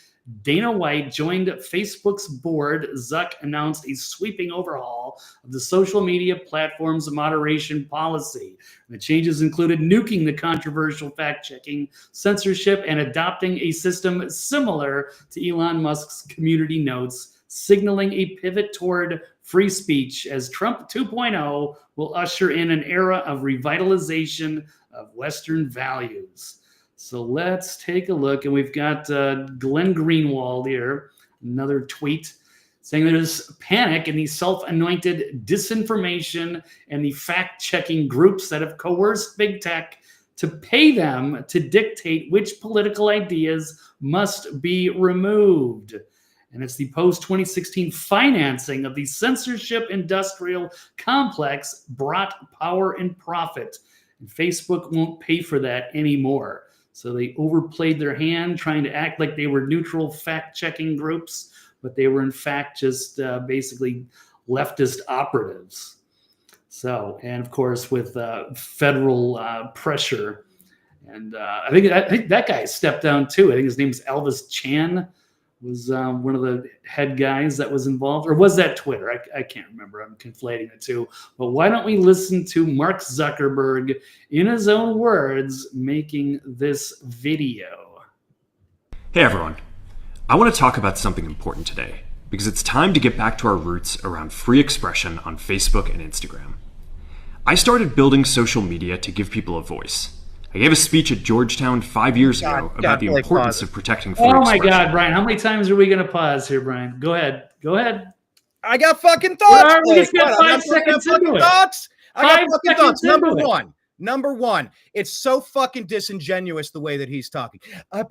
Dana White joined Facebook's board, Zuck announced a sweeping overhaul of the social media platform's moderation policy. The changes included nuking the controversial fact-checking, censorship, and adopting a system similar to Elon Musk's community notes, signaling a pivot toward free speech as Trump 2.0 will usher in an era of revitalization of Western values. So let's take a look. And we've got Glenn Greenwald here, another tweet saying there's panic in the self-anointed disinformation and the fact-checking groups that have coerced big tech to pay them to dictate which political ideas must be removed. And it's the post-2016 financing of the censorship industrial complex brought power and profit. And Facebook won't pay for that anymore. So they overplayed their hand, trying to act like they were neutral fact-checking groups, but they were in fact just basically leftist operatives. So, and of course, with federal pressure, and I think that guy stepped down too. I think his name's Elvis Chan, was one of the head guys that was involved, or was that Twitter? I can't remember. I'm conflating the two. But why don't we listen to Mark Zuckerberg, in his own words, making this video? Hey everyone. I want to talk about something important today, because it's time to get back to our roots around free expression on Facebook and Instagram. I started building social media to give people a voice. I gave a speech at Georgetown 5 years ago about the importance of protecting free expression. Oh my God, Brian, how many times are we going to pause here, Brian? Go ahead. I got fucking thoughts. We just got 5 seconds into it. I got fucking thoughts. Number one, it's so fucking disingenuous the way that he's talking. I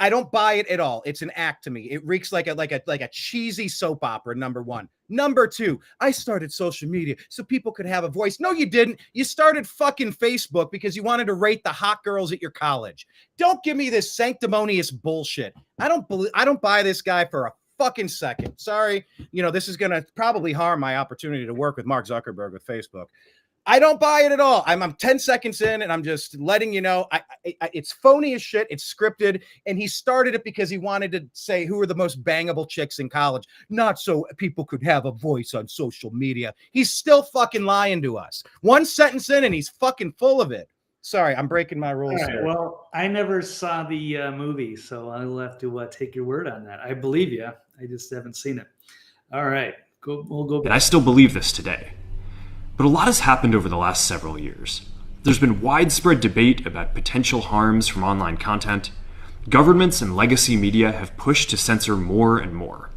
don't buy it at all. It's an act to me. It reeks like a cheesy soap opera. Number one. Number two, I started social media so people could have a voice. No, you didn't. You started fucking Facebook because you wanted to rate the hot girls at your college. Don't give me this sanctimonious bullshit. I don't buy this guy for a fucking second. Sorry. This is going to probably harm my opportunity to work with Mark Zuckerberg with Facebook. I don't buy it at all. I'm 10 seconds in and I'm just letting you know it's phony as shit. It's scripted. And he started it because he wanted to say who are the most bangable chicks in college, not so people could have a voice on social media. He's still fucking lying to us. One sentence in and he's fucking full of it. Sorry, I'm breaking my rules. All right, well, I never saw the movie, so I'll have to take your word on that. I believe you. I just haven't seen it. All right, we'll go back. And I still believe this today. But a lot has happened over the last several years. There's been widespread debate about potential harms from online content. Governments and legacy media have pushed to censor more and more.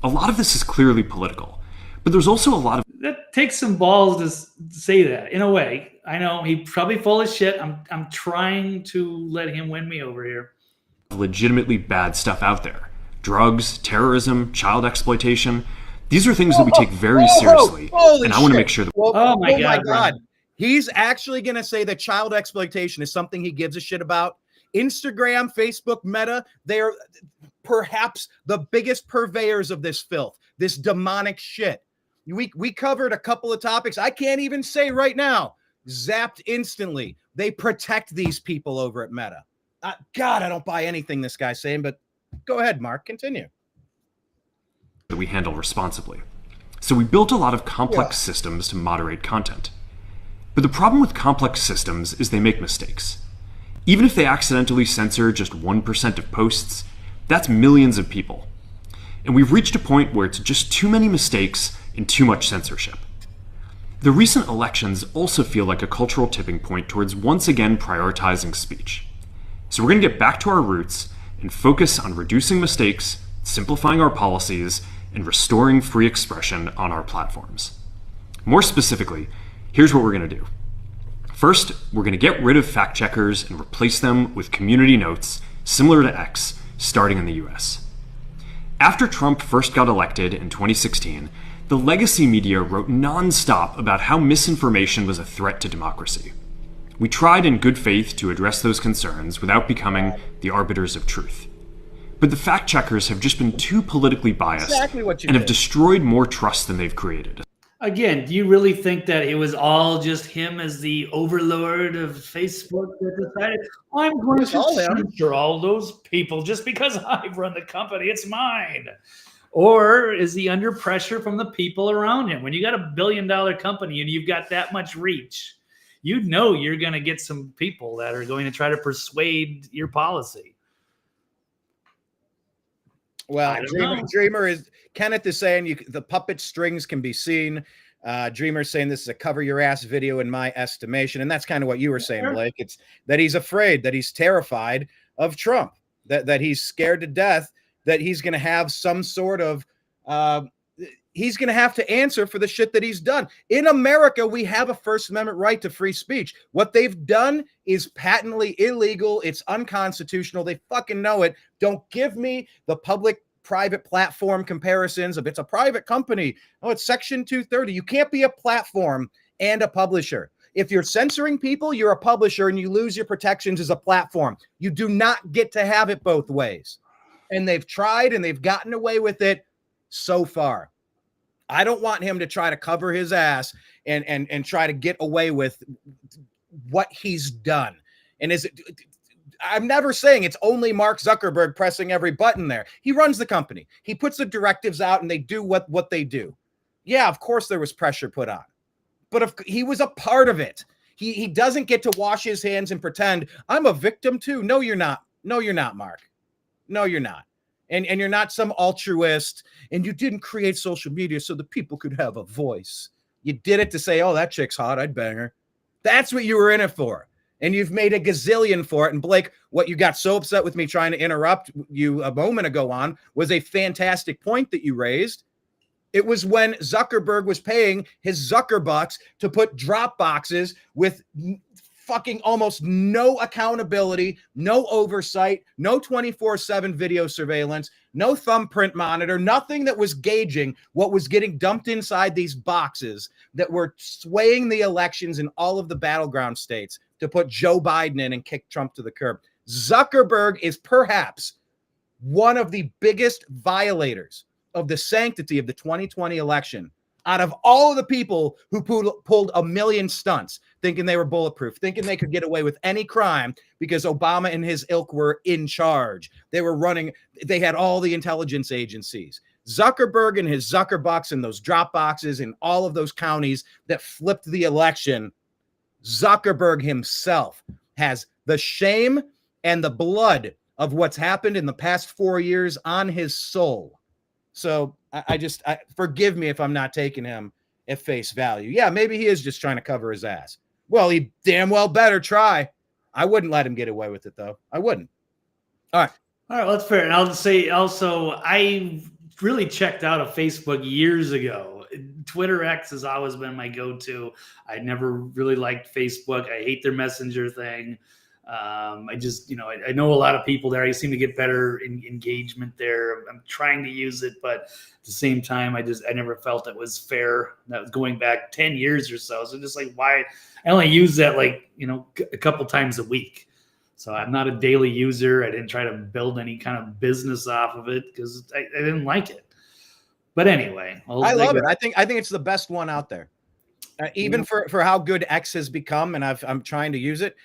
A lot of this is clearly political, but there's also a lot of... That takes some balls to say that, in a way. I know he's probably full of shit. I'm trying to let him win me over here. Legitimately bad stuff out there. Drugs, terrorism, child exploitation... These are things that we take very seriously, and I want to make sure that... Oh my God. He's actually going to say that child exploitation is something he gives a shit about. Instagram, Facebook, Meta, they are perhaps the biggest purveyors of this filth, this demonic shit. We covered a couple of topics. I can't even say right now. Zapped instantly. They protect these people over at Meta. God, I don't buy anything this guy's saying, but go ahead, Mark. Continue. That we handle responsibly. So we built a lot of complex systems to moderate content. But the problem with complex systems is they make mistakes. Even if they accidentally censor just 1% of posts, that's millions of people. And we've reached a point where it's just too many mistakes and too much censorship. The recent elections also feel like a cultural tipping point towards once again prioritizing speech. So we're going to get back to our roots and focus on reducing mistakes, simplifying our policies, and restoring free expression on our platforms. More specifically, here's what we're going to do. First, we're going to get rid of fact checkers and replace them with community notes similar to X, starting in the US. After Trump first got elected in 2016, the legacy media wrote nonstop about how misinformation was a threat to democracy. We tried in good faith to address those concerns without becoming the arbiters of truth. But the fact checkers have just been too politically biased and have destroyed more trust than they've created. Again, do you really think that it was all just him as the overlord of Facebook that decided, I'm going to censor all those people just because I run the company, it's mine? Or is he under pressure from the people around him? When you got $1 billion company and you've got that much reach, you know you're going to get some people that are going to try to persuade your policy. Well, Dreamer is Kenneth is saying the puppet strings can be seen. Dreamer saying this is a cover your ass video in my estimation, and that's kind of what you were saying, Blake. It's that he's afraid, that he's terrified of Trump, that he's scared to death, that he's going to have some sort of he's going to have to answer for the shit that he's done. In America, we have a First Amendment right to free speech. What they've done is patently illegal. It's unconstitutional. They fucking know it. Don't give me the public-private platform comparisons of it's a private company. Oh, it's Section 230. You can't be a platform and a publisher. If you're censoring people, you're a publisher and you lose your protections as a platform. You do not get to have it both ways. And they've tried and they've gotten away with it so far. I don't want him to try to cover his ass and try to get away with what he's done. And I'm never saying it's only Mark Zuckerberg pressing every button there. He runs the company. He puts the directives out and they do what they do. Yeah, of course there was pressure put on, but if he was a part of it, he doesn't get to wash his hands and pretend I'm a victim too. No, you're not. No, you're not, Mark. No, you're not. And you're not some altruist, and you didn't create social media so the people could have a voice. You did it to say, oh, that chick's hot, I'd bang her. That's what you were in it for. And you've made a gazillion for it. And Blake, what you got so upset with me trying to interrupt you a moment ago on was a fantastic point that you raised. It was when Zuckerberg was paying his Zuckerbucks to put drop boxes with fucking almost no accountability, no oversight, no 24/7 video surveillance, no thumbprint monitor, nothing that was gauging what was getting dumped inside these boxes that were swaying the elections in all of the battleground states to put Joe Biden in and kick Trump to the curb. Zuckerberg is perhaps one of the biggest violators of the sanctity of the 2020 election out of all of the people who pulled a million stunts thinking they were bulletproof, thinking they could get away with any crime because Obama and his ilk were in charge. They were running, they had all the intelligence agencies. Zuckerberg and his Zuckerbucks and those drop boxes in all of those counties that flipped the election. Zuckerberg himself has the shame and the blood of what's happened in the past 4 years on his soul. So I forgive me if I'm not taking him at face value. Yeah, maybe he is just trying to cover his ass. Well, he damn well better try. I wouldn't let him get away with it, though. I wouldn't. All right, well, that's fair. And I'll just say also, I really checked out of Facebook years ago. Twitter X has always been my go-to. I never really liked Facebook. I hate their messenger thing. I just, I know a lot of people there. I seem to get better engagement there. I'm trying to use it, but at the same time, I never felt it was fair. That was going back 10 years or so. So just like, why? I only use that a couple times a week. So I'm not a daily user. I didn't try to build any kind of business off of it because I didn't like it. But anyway, I love it. I think it's the best one out there, even for how good X has become. And I'm trying to use it.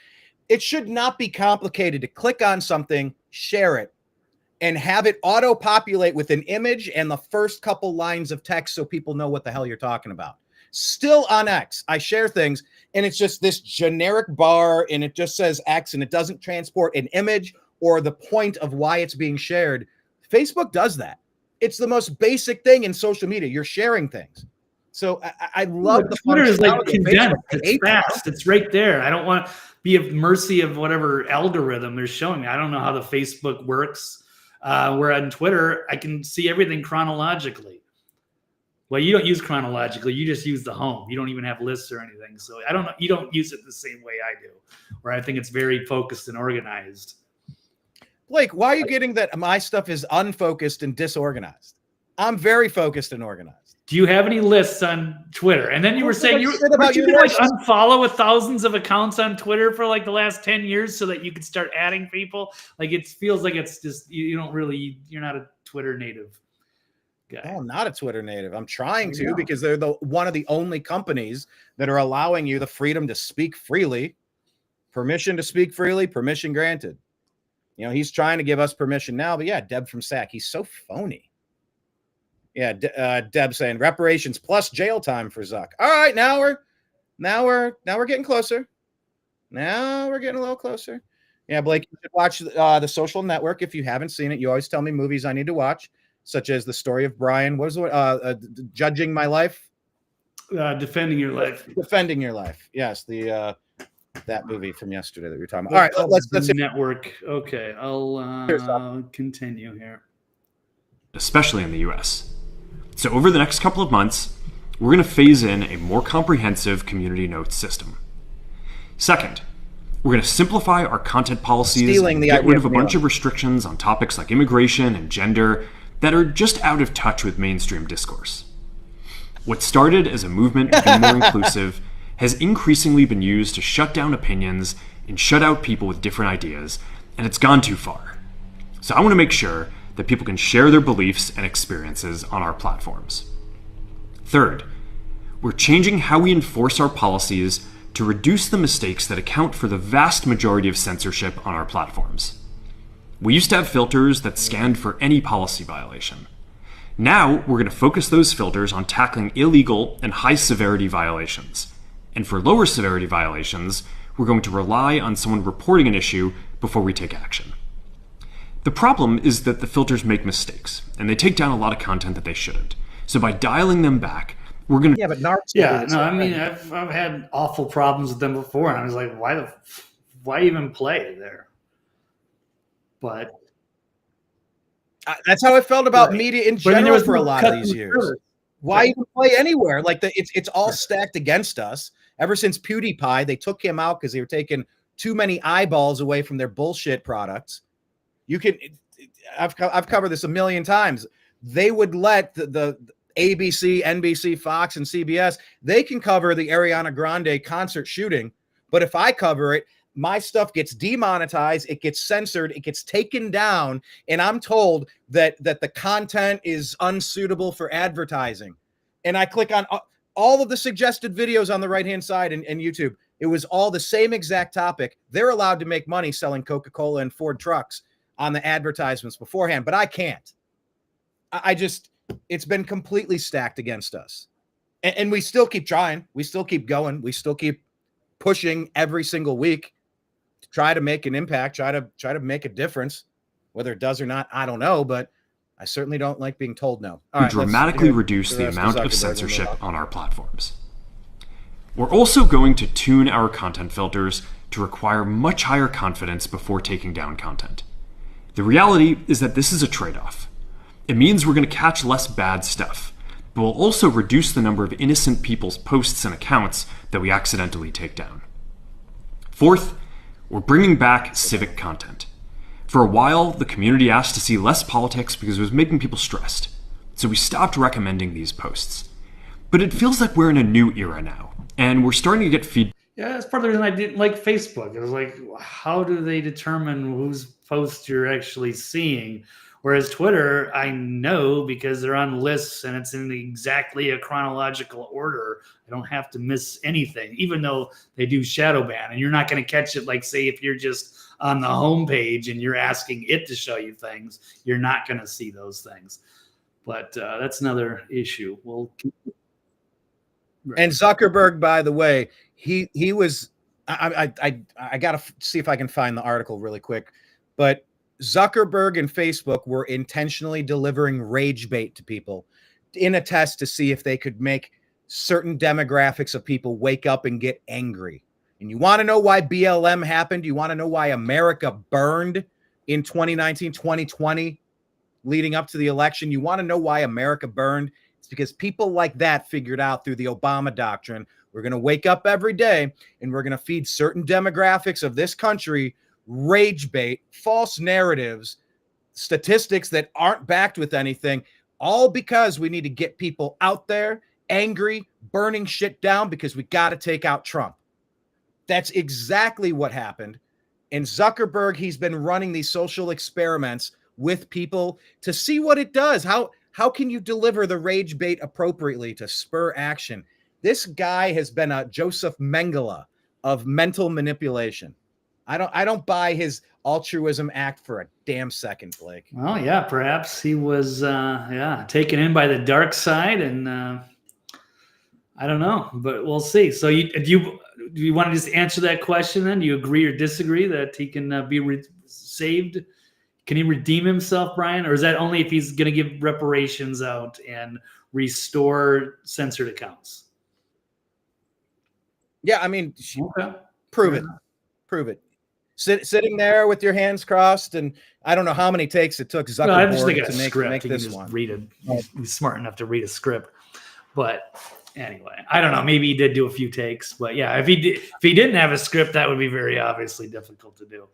It should not be complicated to click on something, share it, and have it auto-populate with an image and the first couple lines of text so people know what the hell you're talking about. Still on X, I share things, and it's just this generic bar, and it just says X, and it doesn't transport an image or the point of why it's being shared. Facebook does that. It's the most basic thing in social media. You're sharing things. So I love the Twitter is like condensed. It's fast. It's right there. I don't want to be at mercy of whatever algorithm they're showing me. I don't know how the Facebook works. Where on Twitter, I can see everything chronologically. Well, you don't use chronologically. You just use the home. You don't even have lists or anything. So I don't know. You don't use it the same way I do, where I think it's very focused and organized. Blake, why are you getting that my stuff is unfocused and disorganized? I'm very focused and organized. Do you have any lists on Twitter? And then you were saying you unfollow thousands of accounts on Twitter for like the last 10 years so that you could start adding people. Like it feels like it's just, you're not a Twitter native guy. No, I'm not a Twitter native. I'm trying to because they're one of the only companies that are allowing you the freedom to speak freely, permission to speak freely, permission granted. He's trying to give us permission now, but yeah, Deb from SAC, he's so phony. Yeah, Deb saying reparations plus jail time for Zuck. All right, now we're getting closer. Now we're getting a little closer. Yeah, Blake, you should watch The Social Network if you haven't seen it. You always tell me movies I need to watch, such as The Story of Brian. What was the Judging My Life? Defending Your Life. Defending Your Life. Yes, the that movie from yesterday that we were talking about. All right, let's network. Okay, I'll continue here. Especially in the U.S. So over the next couple of months, we're going to phase in a more comprehensive community notes system. Second, we're going to simplify our content policies and get rid of a bunch of restrictions on topics like immigration and gender that are just out of touch with mainstream discourse. What started as a movement to be more inclusive has increasingly been used to shut down opinions and shut out people with different ideas, and it's gone too far. So I want to make sure that people can share their beliefs and experiences on our platforms. Third, we're changing how we enforce our policies to reduce the mistakes that account for the vast majority of censorship on our platforms. We used to have filters that scanned for any policy violation. Now, we're going to focus those filters on tackling illegal and high-severity violations. And for lower severity violations, we're going to rely on someone reporting an issue before we take action. The problem is that the filters make mistakes, and they take down a lot of content that they shouldn't. So by dialing them back, we're going to... Yeah, but narcs... Yeah, no, I mean, I've had awful problems with them before, and I was like, why even play there? But... that's how I felt about Right. media in But I mean, there general was for a no lot of cut these and years. service. Why Right. even play anywhere? Like it's all stacked against us. Ever since PewDiePie, they took him out because they were taking too many eyeballs away from their bullshit products. I've covered this a million times. They would let the ABC, NBC, Fox, and CBS, they can cover the Ariana Grande concert shooting, but if I cover it, my stuff gets demonetized, it gets censored, it gets taken down, and I'm told that the content is unsuitable for advertising. And I click on all of the suggested videos on the right-hand side in YouTube. It was all the same exact topic. They're allowed to make money selling Coca-Cola and Ford trucks on the advertisements beforehand, but I can't. It's been completely stacked against us. And we still keep trying. We still keep going. We still keep pushing every single week to try to make an impact, try to make a difference. Whether it does or not, I don't know, but I certainly don't like being told no. All right, dramatically reduce the amount of censorship on our platforms. We're also going to tune our content filters to require much higher confidence before taking down content. The reality is that this is a trade-off. It means we're going to catch less bad stuff, but we'll also reduce the number of innocent people's posts and accounts that we accidentally take down. Fourth, we're bringing back civic content. For a while, the community asked to see less politics because it was making people stressed, so we stopped recommending these posts. But it feels like we're in a new era now, and we're starting to get feedback. Yeah, that's part of the reason I didn't like Facebook. It was like, how do they determine whose posts you're actually seeing? Whereas Twitter, I know because they're on lists and it's in exactly a chronological order. I don't have to miss anything, even though they do shadow ban. And you're not going to catch it like, say, if you're just on the homepage and you're asking it to show you things, you're not going to see those things. But that's another issue. We'll keep... Right. And Zuckerberg, by the way, he was... I got to see if I can find the article really quick, but Zuckerberg and Facebook were intentionally delivering rage bait to people in a test to see if they could make certain demographics of people wake up and get angry. And you want to know why BLM happened? You want to know why America burned in 2019, 2020, leading up to the election? You want to know why America burned? It's because people like that figured out through the Obama doctrine, we're going to wake up every day and we're going to feed certain demographics of this country rage bait, false narratives, statistics that aren't backed with anything, all because we need to get people out there angry, burning shit down because we got to take out Trump. That's exactly what happened. And Zuckerberg, he's been running these social experiments with people to see what it does. How can you deliver the rage bait appropriately to spur action? This guy has been a Joseph Mengele of mental manipulation. I don't buy his altruism act for a damn second, Blake. Well, yeah, perhaps he was taken in by the dark side, and I don't know, but we'll see. So do you want to just answer that question then? Do you agree or disagree that he can be saved? Can he redeem himself, Brian? Or is that only if he's going to give reparations out and restore censored accounts? Yeah, I mean, Okay. Prove it. Sitting there with your hands crossed, and I don't know how many takes it took Zuckerberg to make this one. He's smart enough to read a script. But anyway, I don't know. Maybe he did do a few takes. But yeah, if he didn't have a script, that would be very obviously difficult to do.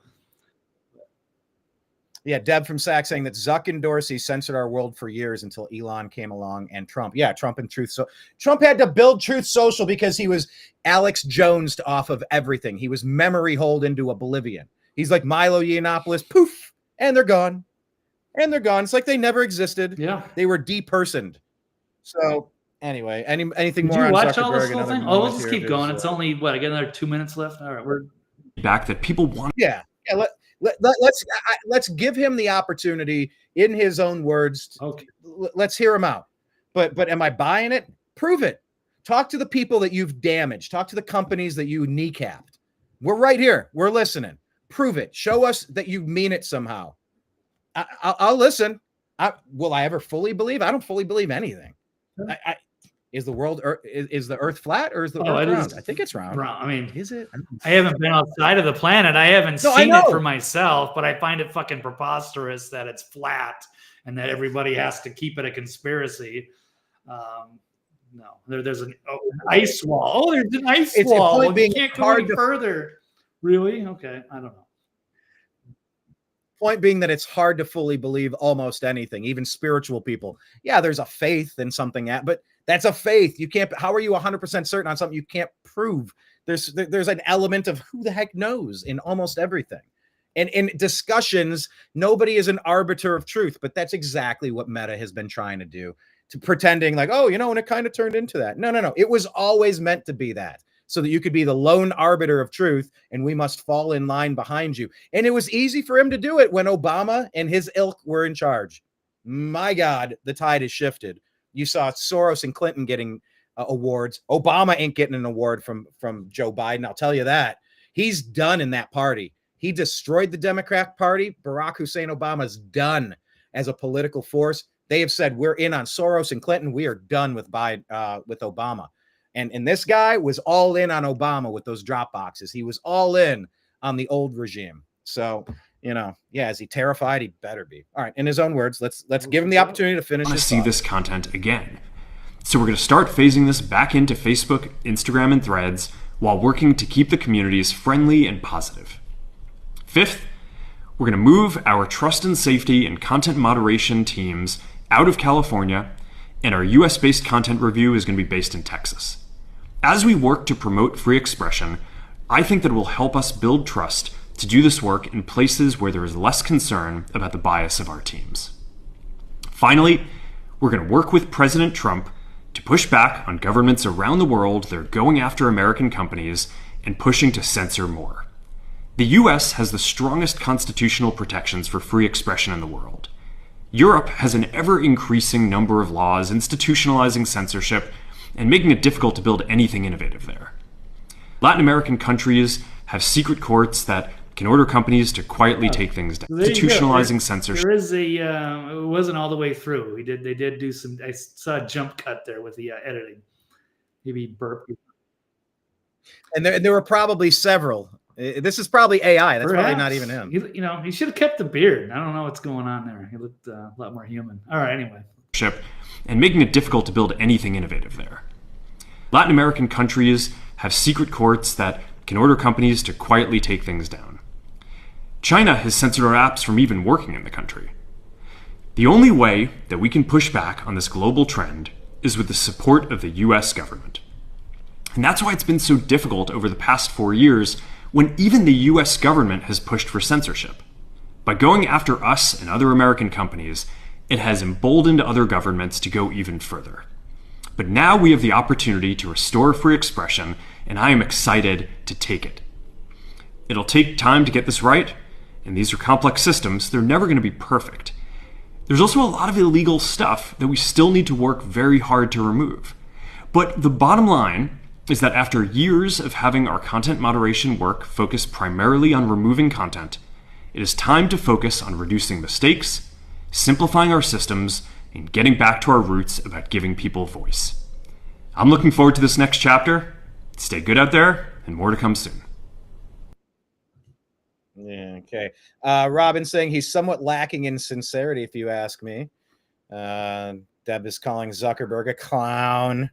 Yeah, Deb from Sac saying that Zuck and Dorsey censored our world for years until Elon came along and Trump. Yeah, Trump and Truth. So Trump had to build Truth Social because he was Alex Jonesed off of everything. He was memory holed into oblivion. He's like Milo Yiannopoulos, poof, and they're gone. And they're gone. It's like they never existed. Yeah. They were depersoned. So Anyway, anything Did more you on watch all this Zuckerberg? whole Another thing? Oh, we'll moment just here keep of going. his, It's only what? I got another 2 minutes left. All right, we're back that people want. Yeah. Let's give him the opportunity in his own words. okay. Let's hear him out. But am I buying it? Prove it. Talk to the people that you've damaged. Talk to the companies that you kneecapped. We're right here. We're listening. Prove it. Show us that you mean it somehow. I'll listen. Will I ever fully believe? I don't fully believe anything. Is the world is the Earth flat or is the Earth round? I think it's round. I mean, Is it? I haven't been outside of the planet. I haven't seen it for myself, but I find it fucking preposterous that it's flat and that everybody has to keep it a conspiracy. No, there's an ice wall. Oh, there's an ice wall. You can't go any further. Really? Okay, I don't know. Point being that it's hard to fully believe almost anything, even spiritual people. Yeah, there's a faith in something, but that's a faith. You can't. How are you 100% certain on something you can't prove? There's an element of who the heck knows in almost everything. And in discussions, nobody is an arbiter of truth, but that's exactly what Meta has been trying to do, to pretending like, oh, and it kind of turned into that. No. It was always meant to be that, so that you could be the lone arbiter of truth, and we must fall in line behind you. And it was easy for him to do it when Obama and his ilk were in charge. My God, the tide has shifted. You saw Soros and Clinton getting awards. Obama ain't getting an award from Joe Biden. I'll tell you that. He's done in that party. He destroyed the Democrat Party. Barack Hussein Obama's done as a political force. They have said, we're in on Soros and Clinton. We are done with Obama. And this guy was all in on Obama with those drop boxes. He was all in on the old regime. So, is he terrified? He better be. All right. In his own words, let's give him the opportunity to finish. I want to see this content again. So we're going to start phasing this back into Facebook, Instagram, and Threads while working to keep the communities friendly and positive. Fifth, we're going to move our trust and safety and content moderation teams out of California, and our US-based content review is going to be based in Texas. As we work to promote free expression, I think that it will help us build trust to do this work in places where there is less concern about the bias of our teams. Finally, we're going to work with President Trump to push back on governments around the world that are going after American companies and pushing to censor more. The US has the strongest constitutional protections for free expression in the world. Europe has an ever-increasing number of laws institutionalizing censorship and making it difficult to build anything innovative there. Latin American countries have secret courts that can order companies to quietly take things down. Institutionalizing censorship. There is it wasn't all the way through. They did do some. I saw a jump cut there with the editing. Maybe burp. And there were probably several. This is probably AI. That's probably not even him. He should have kept the beard. I don't know what's going on there. He looked a lot more human. All right, anyway. And making it difficult to build anything innovative there. Latin American countries have secret courts that can order companies to quietly take things down. China has censored our apps from even working in the country. The only way that we can push back on this global trend is with the support of the US government. And that's why it's been so difficult over the past 4 years when even the US government has pushed for censorship. By going after us and other American companies, it has emboldened other governments to go even further. But now we have the opportunity to restore free expression, and I am excited to take it. It'll take time to get this right, and these are complex systems. They're never going to be perfect. There's also a lot of illegal stuff that we still need to work very hard to remove. But the bottom line is that after years of having our content moderation work focus primarily on removing content, it is time to focus on reducing mistakes, simplifying our systems, and getting back to our roots about giving people voice. I'm looking forward to this next chapter. Stay good out there, and more to come soon. Yeah, okay. Robin saying he's somewhat lacking in sincerity, if you ask me. Deb is calling Zuckerberg a clown.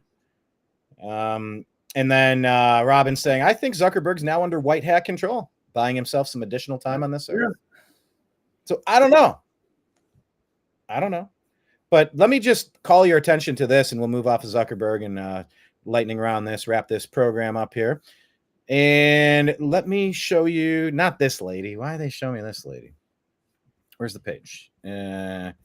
And then Robin saying, I think Zuckerberg's now under white hat control, buying himself some additional time on this earth. So I don't know. But let me just call your attention to this, and we'll move off of Zuckerberg and lightning around this, wrap this program up here. And let me show you, not this lady. Why are they showing me this lady? Where's the page? There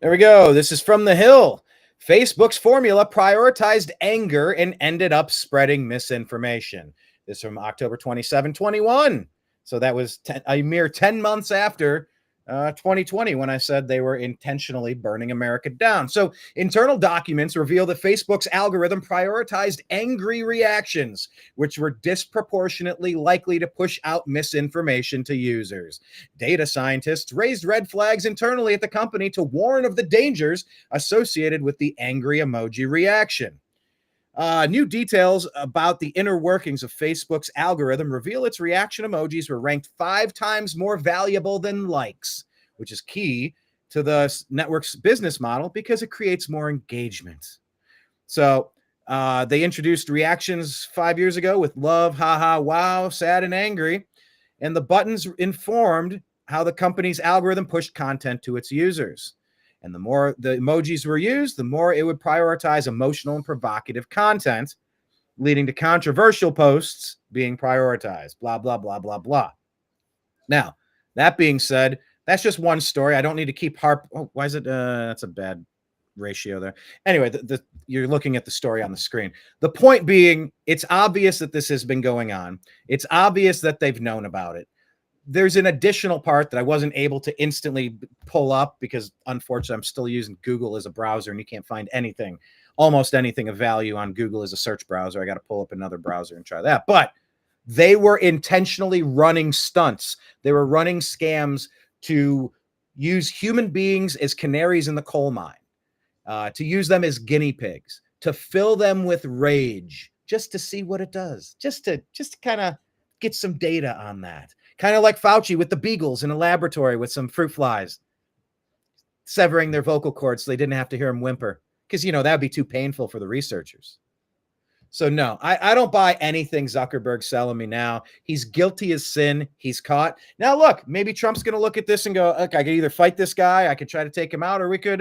we go. This is from The Hill. Facebook's formula prioritized anger and ended up spreading misinformation. This is from October 27, 21. So that was a mere 10 months after 2020 when I said they were intentionally burning America down. So internal documents reveal that Facebook's algorithm prioritized angry reactions, which were disproportionately likely to push out misinformation to users. Data scientists raised red flags internally at the company to warn of the dangers associated with the angry emoji reaction. New details about the inner workings of Facebook's algorithm reveal its reaction emojis were ranked 5 times more valuable than likes, which is key to the network's business model because it creates more engagement. So they introduced reactions 5 years ago with love, haha, wow, sad, and angry. And the buttons informed how the company's algorithm pushed content to its users. And the more the emojis were used, the more it would prioritize emotional and provocative content, leading to controversial posts being prioritized, blah, blah, blah, blah, blah. Now, that being said, that's just one story. I don't need to keep why is it? That's a bad ratio there. Anyway, you're looking at the story on the screen. The point being, it's obvious that this has been going on. It's obvious that they've known about it. There's an additional part that I wasn't able to instantly pull up because, unfortunately, I'm still using Google as a browser and you can't find anything, almost anything of value on Google as a search browser. I got to pull up another browser and try that. But they were intentionally running stunts. They were running scams to use human beings as canaries in the coal mine, to use them as guinea pigs, to fill them with rage, just to see what it does, just to kind of get some data on that. Kind of like Fauci with the beagles in a laboratory with some fruit flies, severing their vocal cords so they didn't have to hear them whimper. Because, that would be too painful for the researchers. So, no, I don't buy anything Zuckerberg's selling me now. He's guilty as sin. He's caught. Now, look, maybe Trump's going to look at this and go, okay, I could either fight this guy, I could try to take him out, or we could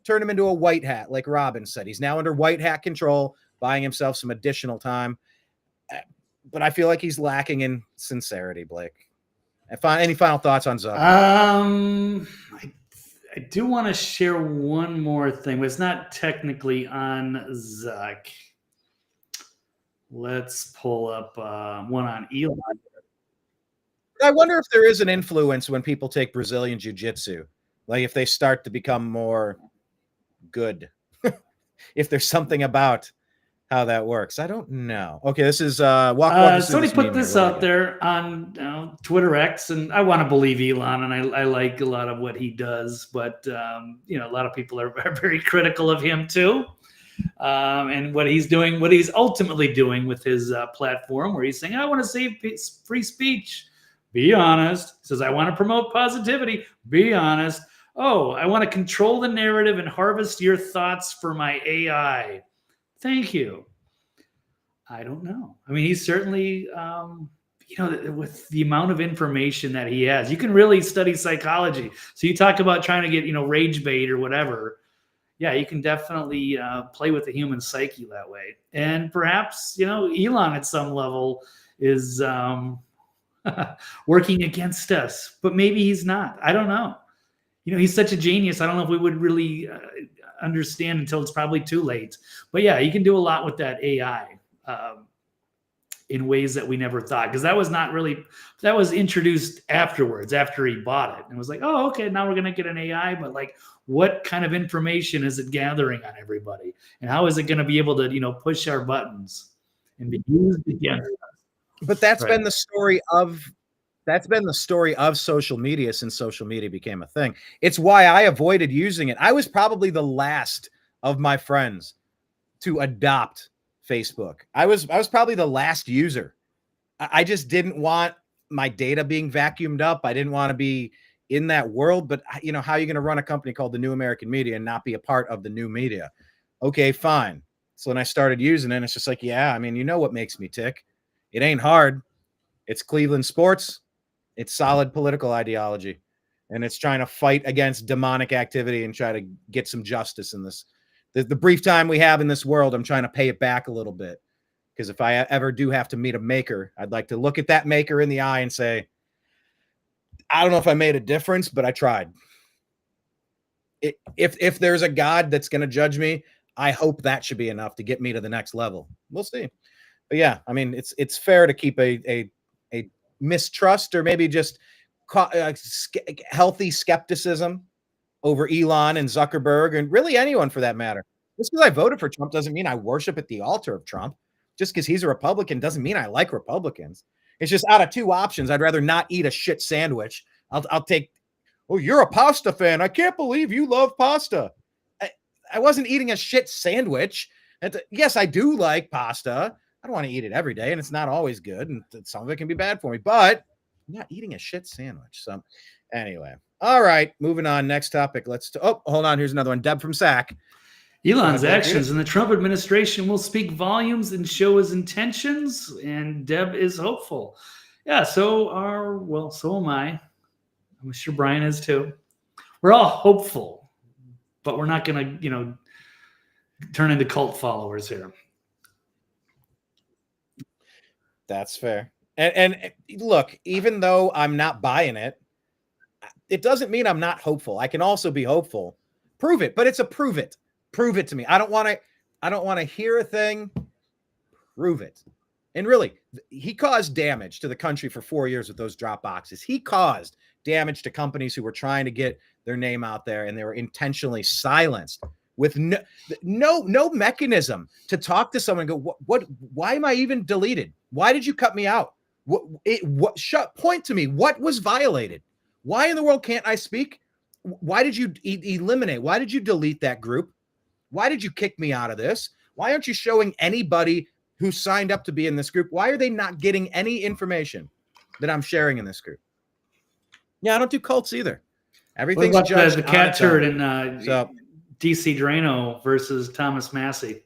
turn him into a white hat, like Robin said. He's now under white hat control, buying himself some additional time. But I feel like he's lacking in sincerity, Blake. Any final thoughts on Zuck? I do want to share one more thing, but it's not technically on Zuck. Let's pull up one on Elon. I wonder if there is an influence when people take Brazilian jiu-jitsu, like if they start to become more good, if there's something about how that works. I don't know. Okay, this is somebody put this out there on Twitter X, and I want to believe Elon, and I like a lot of what he does, but a lot of people are very critical of him too, and what he's doing, what he's ultimately doing with his platform, where he's saying, I want to save free speech. Be honest. He says, I want to promote positivity. Be honest. Oh, I want to control the narrative and harvest your thoughts for my AI. Thank you. I don't know. I mean, he's certainly, with the amount of information that he has, you can really study psychology. So you talk about trying to get, rage bait or whatever. Yeah, you can definitely play with the human psyche that way. And perhaps, Elon at some level is working against us, but maybe he's not. I don't know. He's such a genius. I don't know if we would really understand until it's probably too late. But yeah, you can do a lot with that AI in ways that we never thought, because that was introduced afterwards, after he bought it, and was like, oh, okay, now we're going to get an AI, but like, what kind of information is it gathering on everybody, and how is it going to be able to push our buttons and be used against us? But that's been the story of social media since social media became a thing. It's why I avoided using it. I was probably the last of my friends to adopt Facebook. I was probably the last user. I just didn't want my data being vacuumed up. I didn't want to be in that world. But how are you going to run a company called the New American Media and not be a part of the new media? Okay, fine. So when I started using it, it's just like, yeah, I mean, what makes me tick? It ain't hard. It's Cleveland sports. It's solid political ideology. And it's trying to fight against demonic activity and try to get some justice in this. The brief time we have in this world, I'm trying to pay it back a little bit. Because if I ever do have to meet a maker, I'd like to look at that maker in the eye and say, I don't know if I made a difference, but I tried. if there's a God that's going to judge me, I hope that should be enough to get me to the next level. We'll see. But yeah, I mean, it's fair to keep a mistrust or maybe just healthy skepticism over Elon and Zuckerberg and really anyone for that matter. Just because I voted for Trump doesn't mean I worship at the altar of Trump. Just because he's a Republican doesn't mean I like Republicans. It's just out of two options, I'd rather not eat a shit sandwich. I'll take, oh, you're a pasta fan. I can't believe you love pasta. I wasn't eating a shit sandwich. Yes, I do like pasta. I don't want to eat it every day, and it's not always good, and some of it can be bad for me, but I'm not eating a shit sandwich. So anyway, all right, moving on. Next topic. Hold on. Here's another one. Deb from SAC. Elon's actions in the Trump administration will speak volumes and show his intentions, and Deb is hopeful. Yeah, so am I. I'm sure Brian is too. We're all hopeful, but we're not going to, turn into cult followers here. That's fair. And look, even though I'm not buying it, it doesn't mean I'm not hopeful. I can also be hopeful. Prove it, but it's a prove it. Prove it to me. I don't want to hear a thing. Prove it. And really, he caused damage to the country for 4 years with those drop boxes. He caused damage to companies who were trying to get their name out there, and they were intentionally silenced with no mechanism to talk to someone and go, what, why am I even deleted? Why did you cut me out? Point to me. What was violated? Why in the world can't I speak? Why did you eliminate? Why did you delete that group? Why did you kick me out of this? Why aren't you showing anybody who signed up to be in this group? Why are they not getting any information that I'm sharing in this group? Yeah, I don't do cults either. Everything's what about judged the cat turd in DC Drano versus Thomas Massey?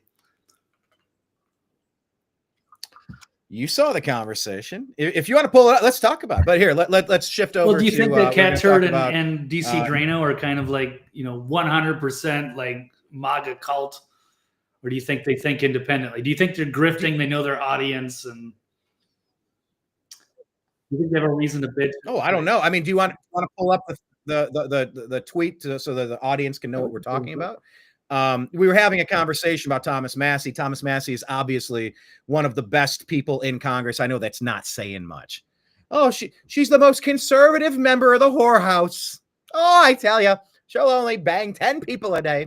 You saw the conversation. If you want to pull it up, let's talk about it. But here, let's shift over. Well, do you think that cat turd about, and DC Drano are kind of like 100% like MAGA cult, or do you think they think independently? Do you think they're grifting? They know their audience, and do you think they have a reason to bitch? Oh, I don't know. I mean, do you want to pull up the tweet so that the audience can know what we're talking about? We were having a conversation about Thomas Massey. Thomas Massey is obviously one of the best people in Congress. I know that's not saying much. Oh, she's the most conservative member of the whorehouse. Oh, I tell you, she'll only bang 10 people a day.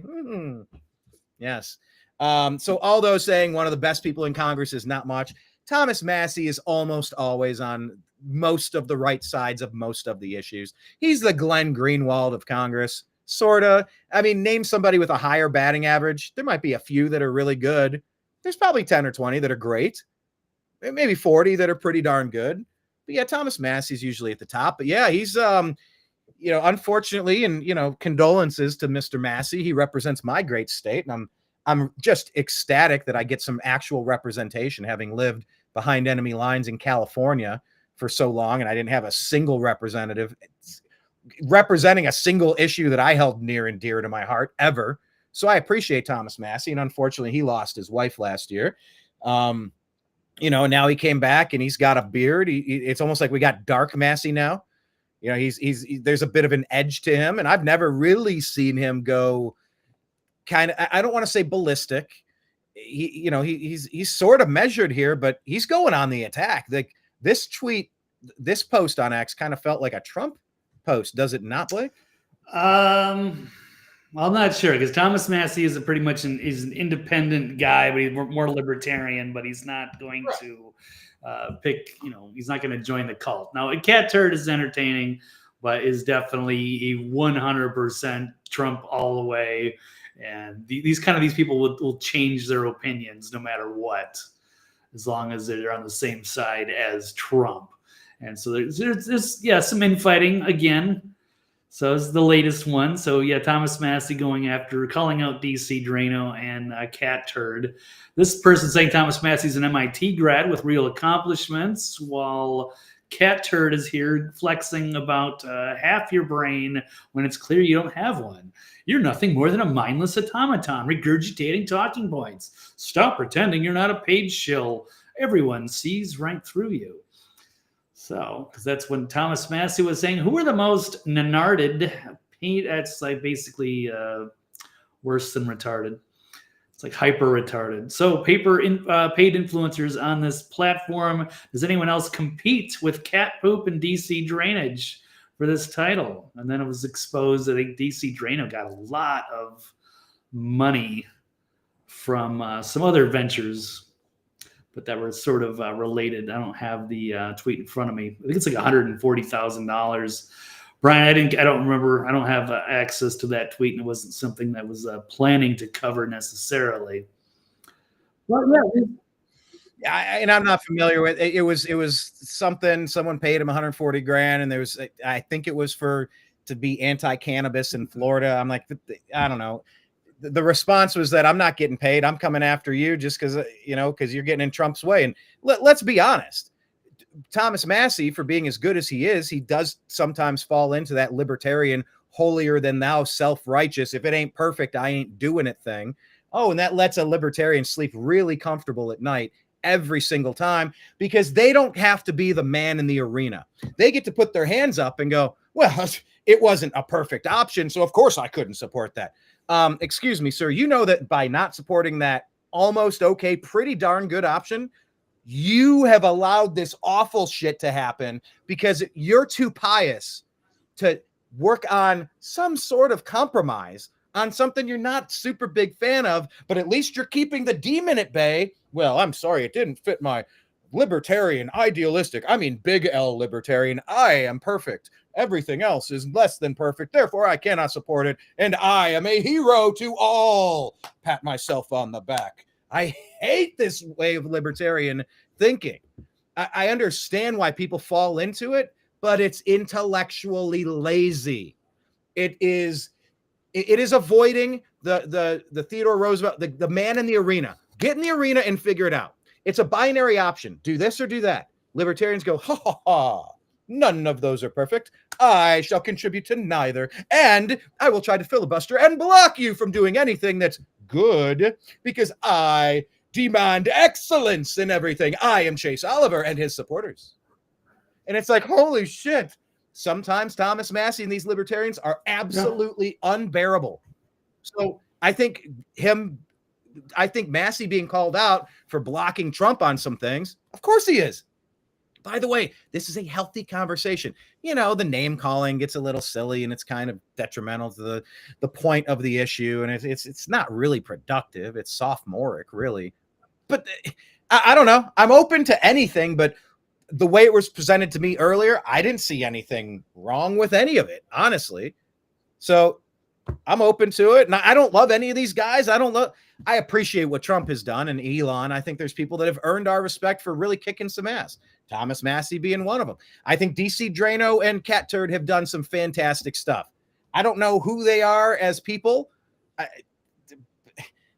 Yes. So although saying one of the best people in Congress is not much, Thomas Massey is almost always on most of the right sides of most of the issues. He's the Glenn Greenwald of Congress. Sort of. I mean, name somebody with a higher batting average. There might be a few that are really good. There's probably 10 or 20 that are great. Maybe 40 that are pretty darn good. But yeah, Thomas Massey's usually at the top. But yeah, he's, unfortunately, and, condolences to Mr. Massey. He represents my great state. And I'm just ecstatic that I get some actual representation, having lived behind enemy lines in California for so long. And I didn't have a single representative representing a single issue that I held near and dear to my heart ever. So I appreciate Thomas Massey. And unfortunately, he lost his wife last year. Now he came back and he's got a beard. It's almost like we got dark Massey now. There's a bit of an edge to him. And I've never really seen him go kind of, I don't want to say ballistic. He's sort of measured here, but he's going on the attack. Like this post on X kind of felt like a Trump post, does it not, Blake? Well, I'm not sure, because Thomas Massey is pretty much an independent guy, but he's more libertarian. But he's not going to pick. He's not going to join the cult. Now, a cat turd is entertaining, but is definitely a 100% Trump all the way. And these people will change their opinions no matter what, as long as they're on the same side as Trump. And so there's some infighting again. So it's the latest one. So yeah, Thomas Massey calling out DC Drano and cat turd. This person saying Thomas Massey's an MIT grad with real accomplishments, while cat turd is here flexing about half your brain when it's clear you don't have one. You're nothing more than a mindless automaton regurgitating talking points. Stop pretending you're not a paid shill. Everyone sees right through you. So, because that's when Thomas Massey was saying, who are the most nanarded That's like basically worse than retarded. It's like hyper retarded. So paid influencers on this platform. Does anyone else compete with cat poop and DC drainage for this title? And then it was exposed that DC Drano got a lot of money from some other ventures, but that were sort of related. I don't have the tweet in front of me. I think it's like $140,000. Brian, I don't remember. I don't have access to that tweet, and it wasn't something that was planning to cover necessarily. Well, yeah. And I'm not familiar with it. It was something someone paid him 140 grand, and there was, I think it was to be anti-cannabis in Florida. I'm like, I don't know. The response was that I'm not getting paid. I'm coming after you just because you're getting in Trump's way. And let's be honest. Thomas Massie, for being as good as he is, he does sometimes fall into that libertarian, holier than thou, self-righteous. If it ain't perfect, I ain't doing it thing. Oh, and that lets a libertarian sleep really comfortable at night every single time, because they don't have to be the man in the arena. They get to put their hands up and go, well, it wasn't a perfect option, so of course I couldn't support that. Excuse me, sir. You know that by not supporting that almost okay, pretty darn good option, you have allowed this awful shit to happen because you're too pious to work on some sort of compromise on something you're not super big fan of, but at least you're keeping the demon at bay. Well, I'm sorry, it didn't fit my libertarian, idealistic, big L libertarian. I am perfect. Everything else is less than perfect. Therefore, I cannot support it. And I am a hero to all. Pat myself on the back. I hate this way of libertarian thinking. I understand why people fall into it, but it's intellectually lazy. It is avoiding the Theodore Roosevelt, the man in the arena. Get in the arena and figure it out. It's a binary option. Do this or do that. Libertarians go, ha, ha, ha. None of those are perfect. I shall contribute to neither. And I will try to filibuster and block you from doing anything that's good because I demand excellence in everything. I am Chase Oliver and his supporters. And it's like, holy shit. Sometimes Thomas Massie and these libertarians are absolutely unbearable. So I think Massie being called out for blocking Trump on some things, of course he is. By the way, this is a healthy conversation. The name calling gets a little silly and it's kind of detrimental to the point of the issue. And it's not really productive. It's sophomoric, really. But I don't know. I'm open to anything, but the way it was presented to me earlier, I didn't see anything wrong with any of it, honestly. So I'm open to it. And I don't love any of these guys. I appreciate what Trump has done and Elon. I think there's people that have earned our respect for really kicking some ass. Thomas Massie being one of them. I think DC Drano and Cat Turd have done some fantastic stuff. I don't know who they are as people.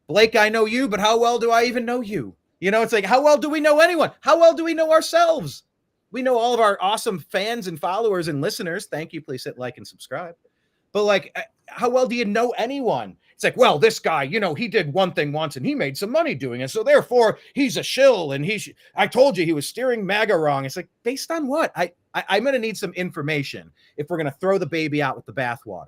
Blake, I know you, but how well do I even know you? It's like, how well do we know anyone? How well do we know ourselves? We know all of our awesome fans and followers and listeners. Thank you. Please hit like and subscribe. But how well do you know anyone? It's like, well, this guy, he did one thing once and he made some money doing it. So therefore he's a shill and I told you he was steering MAGA wrong. It's like, based on what? I'm going to need some information if we're going to throw the baby out with the bathwater.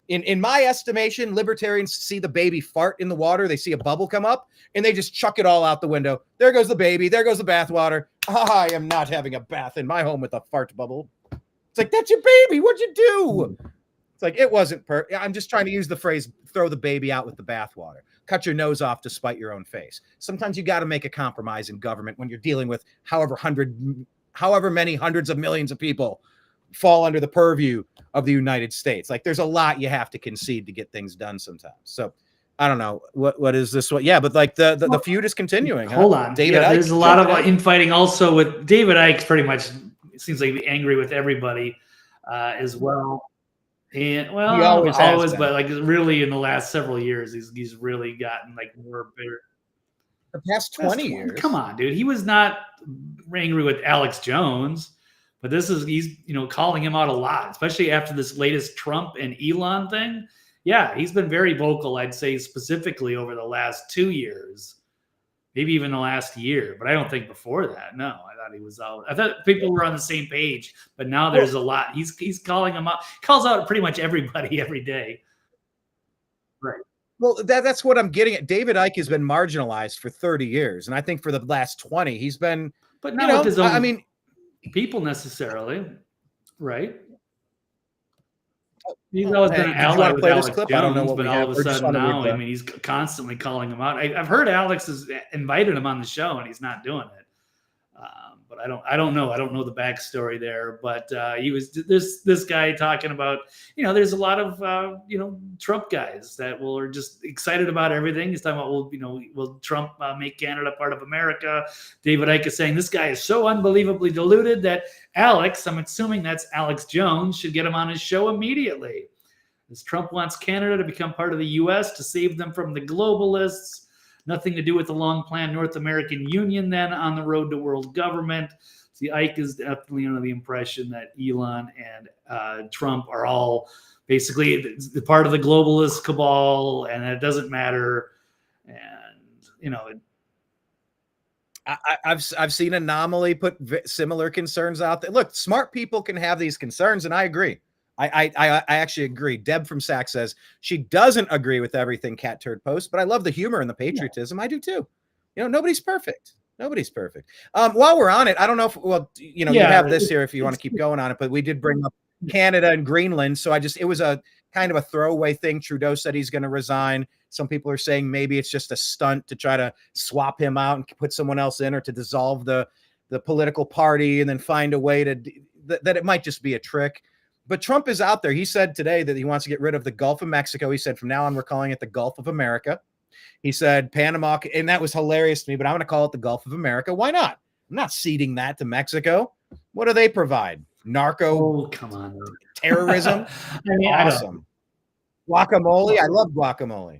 In my estimation, libertarians see the baby fart in the water. They see a bubble come up and they just chuck it all out the window. There goes the baby. There goes the bathwater. I am not having a bath in my home with a fart bubble. It's like, that's your baby. What'd you do? It's like, it wasn't I'm just trying to use the phrase, throw the baby out with the bathwater. Cut your nose off to spite your own face. Sometimes you got to make a compromise in government when you're dealing with however many hundreds of millions of people fall under the purview of the United States. Like, there's a lot you have to concede to get things done sometimes. So I don't know what is this one. Yeah, but the feud is continuing. Hold on. David Icke, there's a lot of infighting also with David Icke. Pretty much seems like he's angry with everybody as well. And well, he always but really in the last several years, he's really gotten more bitter. The past 20 years. Come on, dude. He was not angry with Alex Jones, but he's calling him out a lot, especially after this latest Trump and Elon thing. Yeah, he's been very vocal, I'd say, specifically over the last 2 years, maybe even the last year, but I don't think before that. No, thought he was out. I thought people were on the same page, but now there's a lot. He's calling them out. Calls out pretty much everybody every day. Right. Well, that's what I'm getting at. David Icke has been marginalized for 30 years, and I think for the last 20, he's been. But not with his own I mean, people necessarily, right? He's always been an ally with Alex Jones, I don't know what, but all of a sudden now, I mean, he's constantly calling him out. I've heard Alex has invited him on the show, and he's not doing it. But I don't know. I don't know the backstory there. But he was this guy talking about, there's a lot of Trump guys that are just excited about everything. He's talking about, will Trump make Canada part of America? David Icke is saying this guy is so unbelievably deluded that Alex, I'm assuming that's Alex Jones, should get him on his show immediately. As Trump wants Canada to become part of the U.S. to save them from the globalists. Nothing to do with the long-planned North American Union then on the road to world government. See, Ike is definitely under the impression that Elon and Trump are all basically the part of the globalist cabal, and it doesn't matter. And, I've seen Anomaly put similar concerns out there. Look, smart people can have these concerns, and I agree. I actually agree. Deb from Sac says she doesn't agree with everything Cat Turd posts, but I love the humor and the patriotism. Yeah. I do too. Nobody's perfect. Nobody's perfect. While we're on it, I don't know if, you have this here if you want to keep going on it, but we did bring up Canada and Greenland. So it was a kind of a throwaway thing. Trudeau said he's going to resign. Some people are saying maybe it's just a stunt to try to swap him out and put someone else in, or to dissolve the political party and then find a way that it might just be a trick. But Trump is out there. He said today that he wants to get rid of the Gulf of Mexico. He said from now on, we're calling it the Gulf of America. He said Panama, and that was hilarious to me, but I'm going to call it the Gulf of America. Why not? I'm not ceding that to Mexico. What do they provide? Narco come on, terrorism? Awesome. Guacamole. I love guacamole.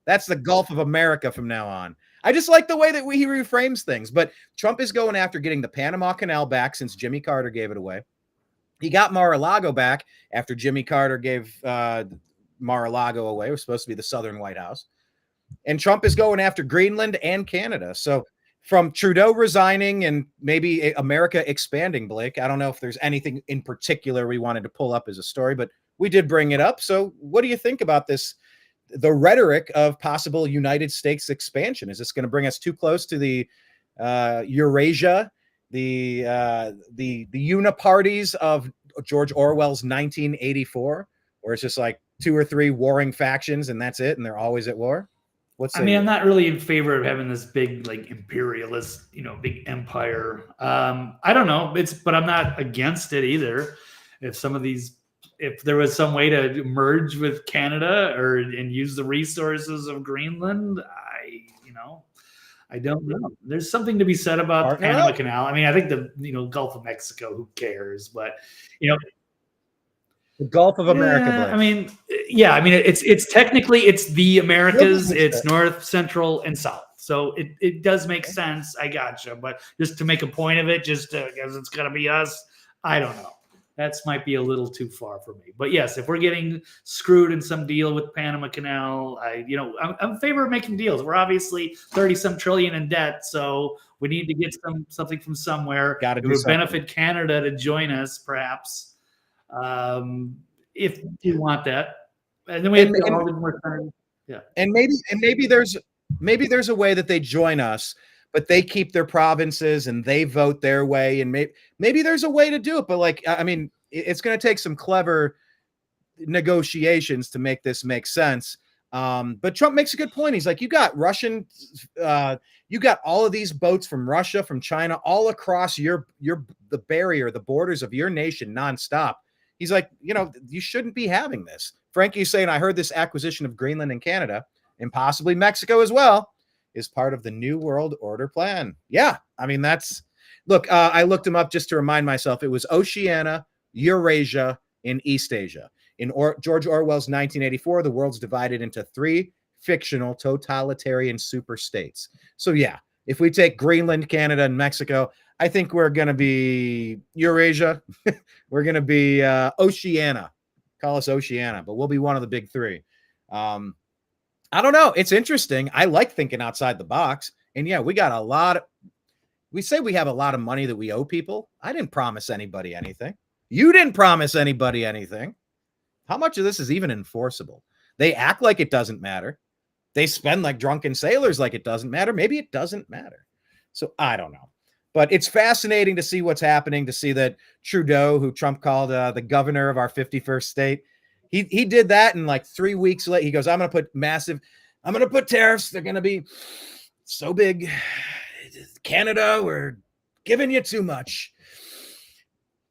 That's the Gulf of America from now on. I just like the way that he reframes things. But Trump is going after getting the Panama Canal back since Jimmy Carter gave it away. He got Mar-a-Lago back after Jimmy Carter gave Mar-a-Lago away. It was supposed to be the Southern White House. And Trump is going after Greenland and Canada. So from Trudeau resigning and maybe America expanding, Blake, I don't know if there's anything in particular we wanted to pull up as a story, but we did bring it up. So what do you think about this, the rhetoric of possible United States expansion? Is this going to bring us too close to the Eurasia, the uniparties of George Orwell's 1984, or it's just like 2 or 3 warring factions and that's it, and they're always at war? I'm not really in favor of having this big, like, imperialist, big empire. I don't know. But I'm not against it either. If there was some way to merge with Canada and use the resources of Greenland, I don't know. There's something to be said about the Panama Canal. I mean, I think the Gulf of Mexico, who cares? But the Gulf of America. It's technically it's the Americas. It's North, Central, and South. So it does make sense. I gotcha. But just to make a point of it, just because it's gonna be us, I don't know. That might be a little too far for me. But yes, if we're getting screwed in some deal with Panama Canal, I'm in favor of making deals. We're obviously 30-some trillion in debt, so we need to get something from somewhere. It would benefit Canada to join us, perhaps, if you want that. And then we have all the more time. Yeah. And maybe there's a way that they join us, but they keep their provinces and they vote their way. And maybe there's a way to do it. But it's going to take some clever negotiations to make this make sense. But Trump makes a good point. He's like, you got Russian, you got all of these boats from Russia, from China, all across the barrier, the borders of your nation nonstop. He's like, you shouldn't be having this. Frankie's saying, I heard this acquisition of Greenland and Canada and possibly Mexico as well is part of the New World Order plan. Yeah. I mean, I looked them up just to remind myself. It was Oceania, Eurasia, and East Asia. In George Orwell's 1984, the world's divided into 3 fictional totalitarian super states. So yeah, if we take Greenland, Canada, and Mexico, I think we're going to be Eurasia. We're going to be Oceania. Call us Oceania, but we'll be one of the big 3. I don't know. It's interesting. I like thinking outside the box. And yeah, we got a lot We say we have a lot of money that we owe people. I didn't promise anybody anything. You didn't promise anybody anything. How much of this is even enforceable? They act like it doesn't matter. They spend like drunken sailors like it doesn't matter. Maybe it doesn't matter. So I don't know. But it's fascinating to see what's happening, to see that Trudeau, who Trump called the governor of our 51st state, he did that, and like 3 weeks later, he goes, I'm going to put tariffs. They're going to be so big. Canada, we're giving you too much.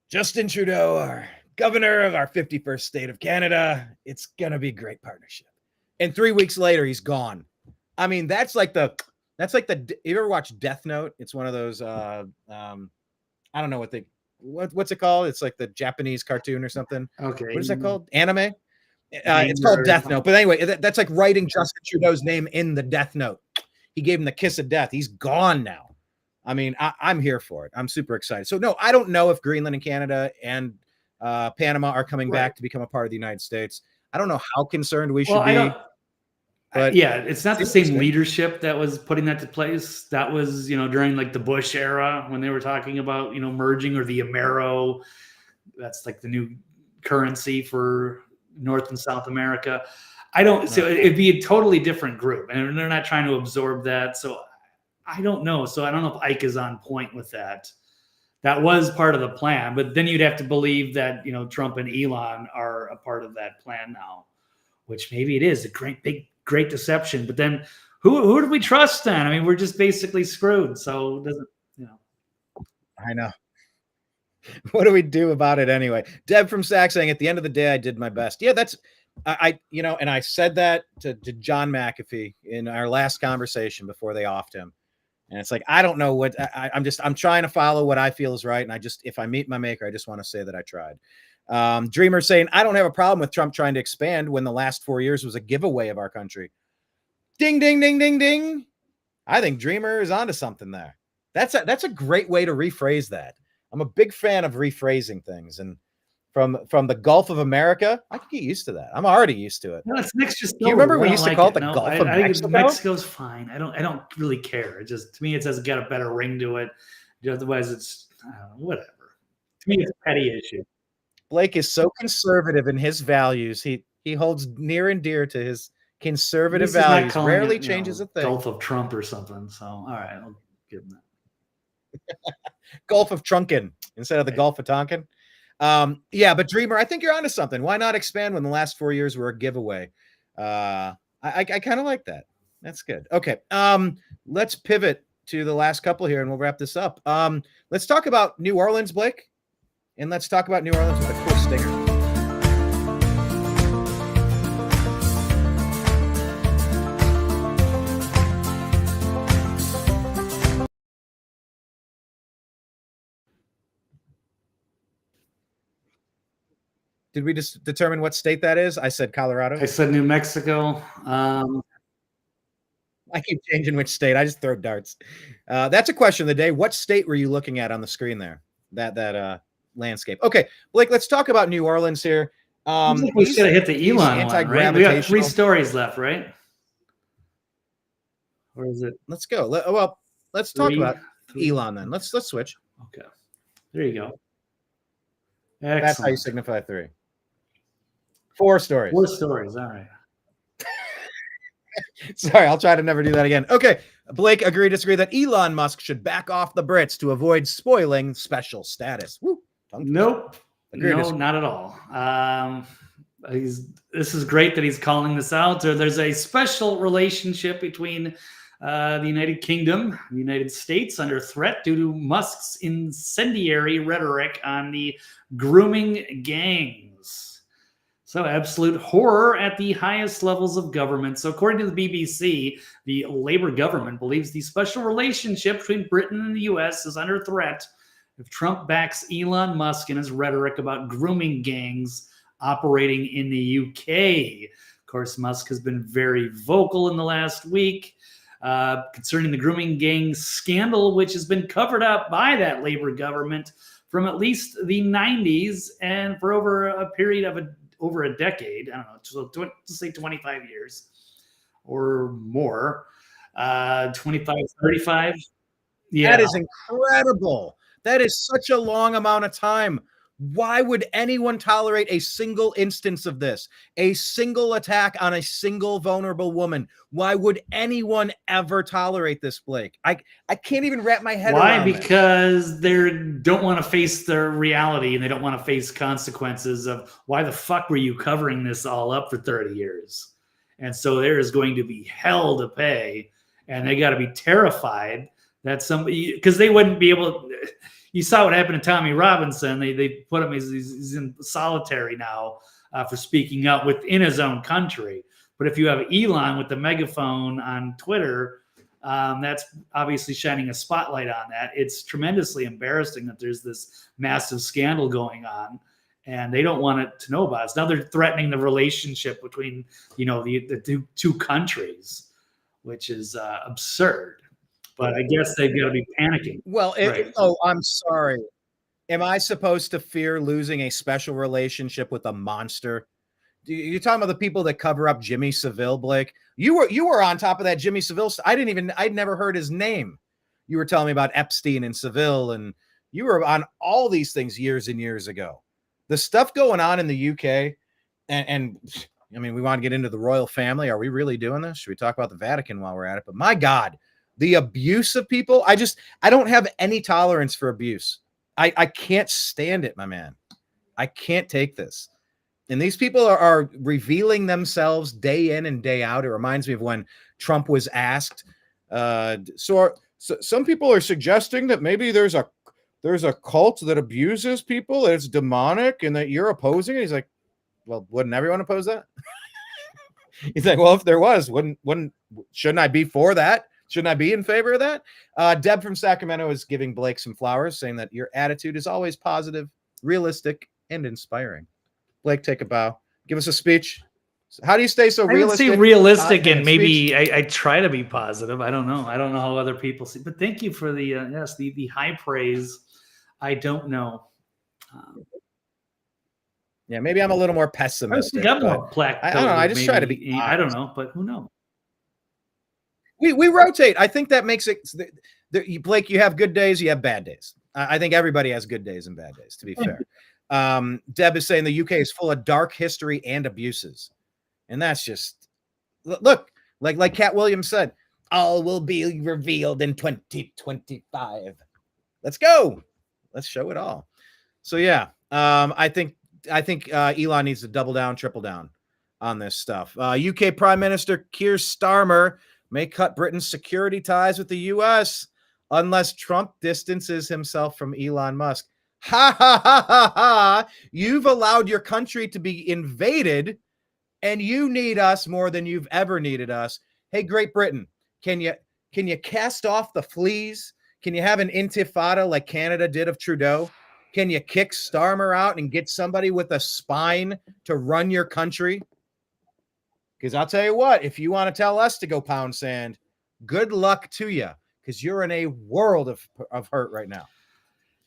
Justin Trudeau, our governor of our 51st state of Canada, it's going to be a great partnership. And 3 weeks later, he's gone. I mean, that's like the, you ever watch Death Note? It's one of those, I don't know what's it called? It's like the Japanese cartoon or something. Okay. What is that called? Anime? It's called Death Note. But anyway, that's like writing Justin Trudeau's name in the Death Note. He gave him the kiss of death. He's gone now. I mean, I'm here for it. I'm super excited. So no, I don't know if Greenland and Canada and Panama are coming back to become a part of the United States. I don't know how concerned we should be. But yeah, it's not the same leadership that was putting that to place. That was, during like the Bush era when they were talking about, merging, or the Amero. That's like the new currency for North and South America. So it'd be a totally different group, and they're not trying to absorb that. So I don't know. So I don't know if Ike is on point with that. That was part of the plan, but then you'd have to believe that, Trump and Elon are a part of that plan now, which maybe it is a great deception. But then who do we trust then? I mean, we're just basically screwed. So it doesn't, I know. What do we do about it anyway? Deb from Sac saying, at the end of the day, I did my best. Yeah, that's, and I said that to John McAfee in our last conversation before they offed him. And it's like, I don't know what I'm trying to follow what I feel is right. And if I meet my maker, I just want to say that I tried. Dreamer saying, I don't have a problem with Trump trying to expand when the last 4 years was a giveaway of our country. Ding, ding, ding, ding, ding. I think Dreamer is onto something there. That's a great way to rephrase that. I'm a big fan of rephrasing things, and from the Gulf of America, I can get used to that. I'm already used to it. No, it's mixed. Just do you remember we used to call it the Gulf of Mexico? Mexico's fine. I don't really care. It just, to me, it says got a better ring to it. Otherwise, it's whatever. To me, it's a petty issue. Blake is so conservative in his values. He holds near and dear to his conservative values. Rarely changes a thing. Gulf of Trump or something. So all right, I'll give him that. Gulf of Trunken instead of the Gulf of Tonkin. Yeah, but Dreamer, I think you're onto something. Why not expand when the last 4 years were a giveaway? I kind of like that. That's good. Okay. Let's pivot to the last couple here and we'll wrap this up. Let's talk about New Orleans, Blake. And let's talk about New Orleans with a cool stinger. Did we just determine what state that is? I said Colorado. I said New Mexico. I keep changing which state. I just throw darts. That's a question of the day. What state were you looking at on the screen there? That landscape. Okay, Blake, let's talk about New Orleans here. We should have hit the Elon one, right? We got 3 stories left, right? Or is it? Let's go. Let's talk about Elon then. Let's switch. Okay. There you go. Excellent. That's how you signify 3. 4 stories. 4 stories. All right. Sorry, I'll try to never do that again. Okay. Blake, agree, disagree that Elon Musk should back off the Brits to avoid spoiling special status. Woo. Nope. No, not at all. This is great that he's calling this out. There's a special relationship between the United Kingdom, the United States, under threat due to Musk's incendiary rhetoric on the grooming gangs. So absolute horror at the highest levels of government. So according to the BBC, the Labour government believes the special relationship between Britain and the US is under threat if Trump backs Elon Musk in his rhetoric about grooming gangs operating in the UK. Of course, Musk has been very vocal in the last week concerning the grooming gang scandal, which has been covered up by that Labour government from at least the 90s and for over a period of over a decade. I don't know, so let's say 25 years or more, 25, 35. Yeah. That is incredible. That is such a long amount of time. Why would anyone tolerate a single instance of this? A single attack on a single vulnerable woman? Why would anyone ever tolerate this, Blake? I can't even wrap my head Why? around this. Because they don't want to face their reality and they don't want to face consequences of why the fuck were you covering this all up for 30 years? And so there is going to be hell to pay, and they got to be terrified that somebody, because they wouldn't be able. You saw what happened to Tommy Robinson. They put him, he's in solitary now for speaking up within his own country. But if you have Elon with the megaphone on Twitter, that's obviously shining a spotlight on that. It's tremendously embarrassing that there's this massive scandal going on, and they don't want it to know about it. Now they're threatening the relationship between, the two countries, which is absurd. But I guess they've got to be panicking. Well, Right. oh, I'm sorry. Am I supposed to fear losing a special relationship with a monster? You're talking about the people that cover up Jimmy Savile, Blake. You were on top of that Jimmy Savile. I'd never heard his name. You were telling me about Epstein and Savile, and you were on all these things years and years ago. The stuff going on in the UK, and I mean, we want to get into the royal family. Are we really doing this? Should we talk about the Vatican while we're at it? But my God, the abuse of people. I don't have any tolerance for abuse. I can't stand it, my man. I can't take this. And these people are revealing themselves day in and day out. It reminds me of when Trump was asked. So some people are suggesting that maybe there's a cult that abuses people, that it's demonic, and that you're opposing it. He's like, well, wouldn't everyone oppose that? He's like, well, if there was, shouldn't I be for that? Shouldn't I be in favor of that? Deb from Sacramento is giving Blake some flowers, saying that your attitude is always positive, realistic, and inspiring. Blake, take a bow. Give us a speech. How do you stay so realistic? I would say realistic, and maybe I try to be positive. I don't know. I don't know how other people see. But thank you for the high praise. I don't know. Yeah, maybe I'm a little more pessimistic. I more I don't know. I just try to be. Honest. I don't know, but who knows? We rotate. I think that makes it. Blake, you have good days, you have bad days. I think everybody has good days and bad days, to be fair. Deb is saying the UK is full of dark history and abuses. And that's just, look, like Cat Williams said, all will be revealed in 2025. Let's go. Let's show it all. So, yeah, I think Elon needs to double down, triple down on this stuff. UK Prime Minister Keir Starmer may cut Britain's security ties with the U.S. unless Trump distances himself from Elon Musk. Ha, ha, ha, ha, ha. You've allowed your country to be invaded, and you need us more than you've ever needed us. Hey, Great Britain, can you cast off the fleas? Can you have an intifada like Canada did of Trudeau? Can you kick Starmer out and get somebody with a spine to run your country? Because I'll tell you what, if you want to tell us to go pound sand, good luck to you, because you're in a world of hurt right now.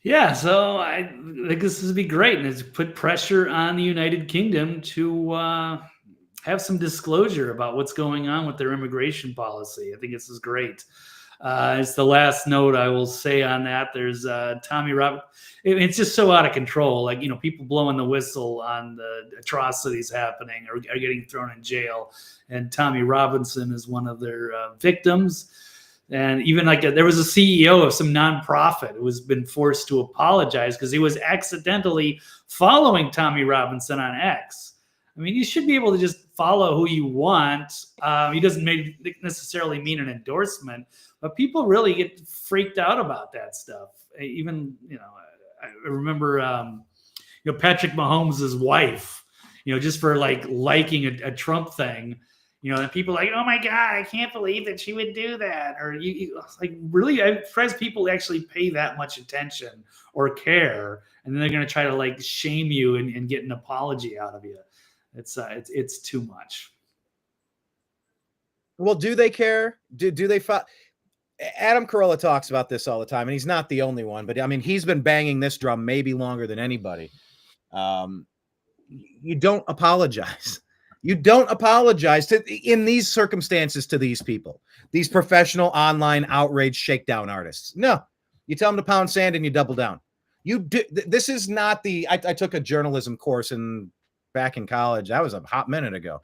Yeah, so I think this would be great, and it's put pressure on the United Kingdom to have some disclosure about what's going on with their immigration policy. I think this is great. It's the last note I will say on that. There's Tommy Robinson. It's just so out of control. Like, people blowing the whistle on the atrocities happening or are getting thrown in jail. And Tommy Robinson is one of their victims. And even there was a CEO of some nonprofit who has been forced to apologize because he was accidentally following Tommy Robinson on X. I mean, you should be able to just follow who you want. He doesn't necessarily mean an endorsement, but people really get freaked out about that stuff. Even, I remember, Patrick Mahomes' wife, just for liking a Trump thing, and people are like, oh my God, I can't believe that she would do that. Or really, I'm surprised people actually pay that much attention or care. And then they're going to try to shame you and get an apology out of you. It's too much. Well, do they care? Do they? Adam Carolla talks about this all the time, and he's not the only one. But I mean, he's been banging this drum maybe longer than anybody. You don't apologize. You don't apologize in these circumstances to these people, these professional online outrage shakedown artists. No, you tell them to pound sand and you double down. You do. This is not the. I took a journalism course back in college. That was a hot minute ago,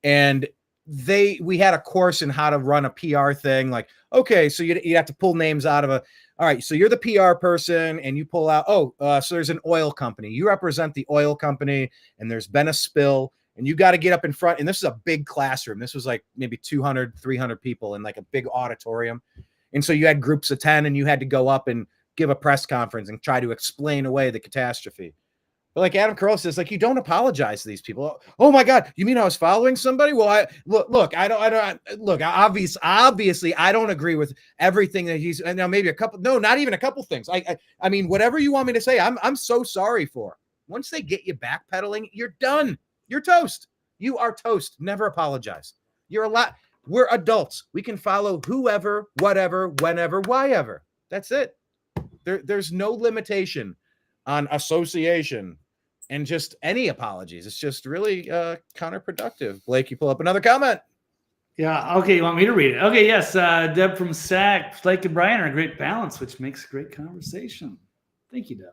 and we had a course in how to run a PR thing. Like, okay, so you have to pull names out of a. All right, so you're the PR person, and you pull out. So there's an oil company. You represent the oil company, and there's been a spill. And you got to get up in front. And this is a big classroom. This was like maybe 200, 300 people in like a big auditorium. And so you had groups of 10 and you had to go up and give a press conference and try to explain away the catastrophe. But like Adam Carolla says, like, you don't apologize to these people. Oh my God, you mean I was following somebody? Well, obviously I don't agree with everything that he's, and now maybe not even a couple things. I mean, whatever you want me to say, I'm so sorry for. Once they get you backpedaling, you're done. You're toast. You are toast. Never apologize. We're adults. We can follow whoever, whatever, whenever, whyever. That's it. There's no limitation on association and just any apologies. It's just really counterproductive. Blake, you pull up another comment. Yeah. Okay. You want me to read it? Okay. Yes. Deb from SAC, Blake and Brian are a great balance, which makes a great conversation. Thank you, Deb.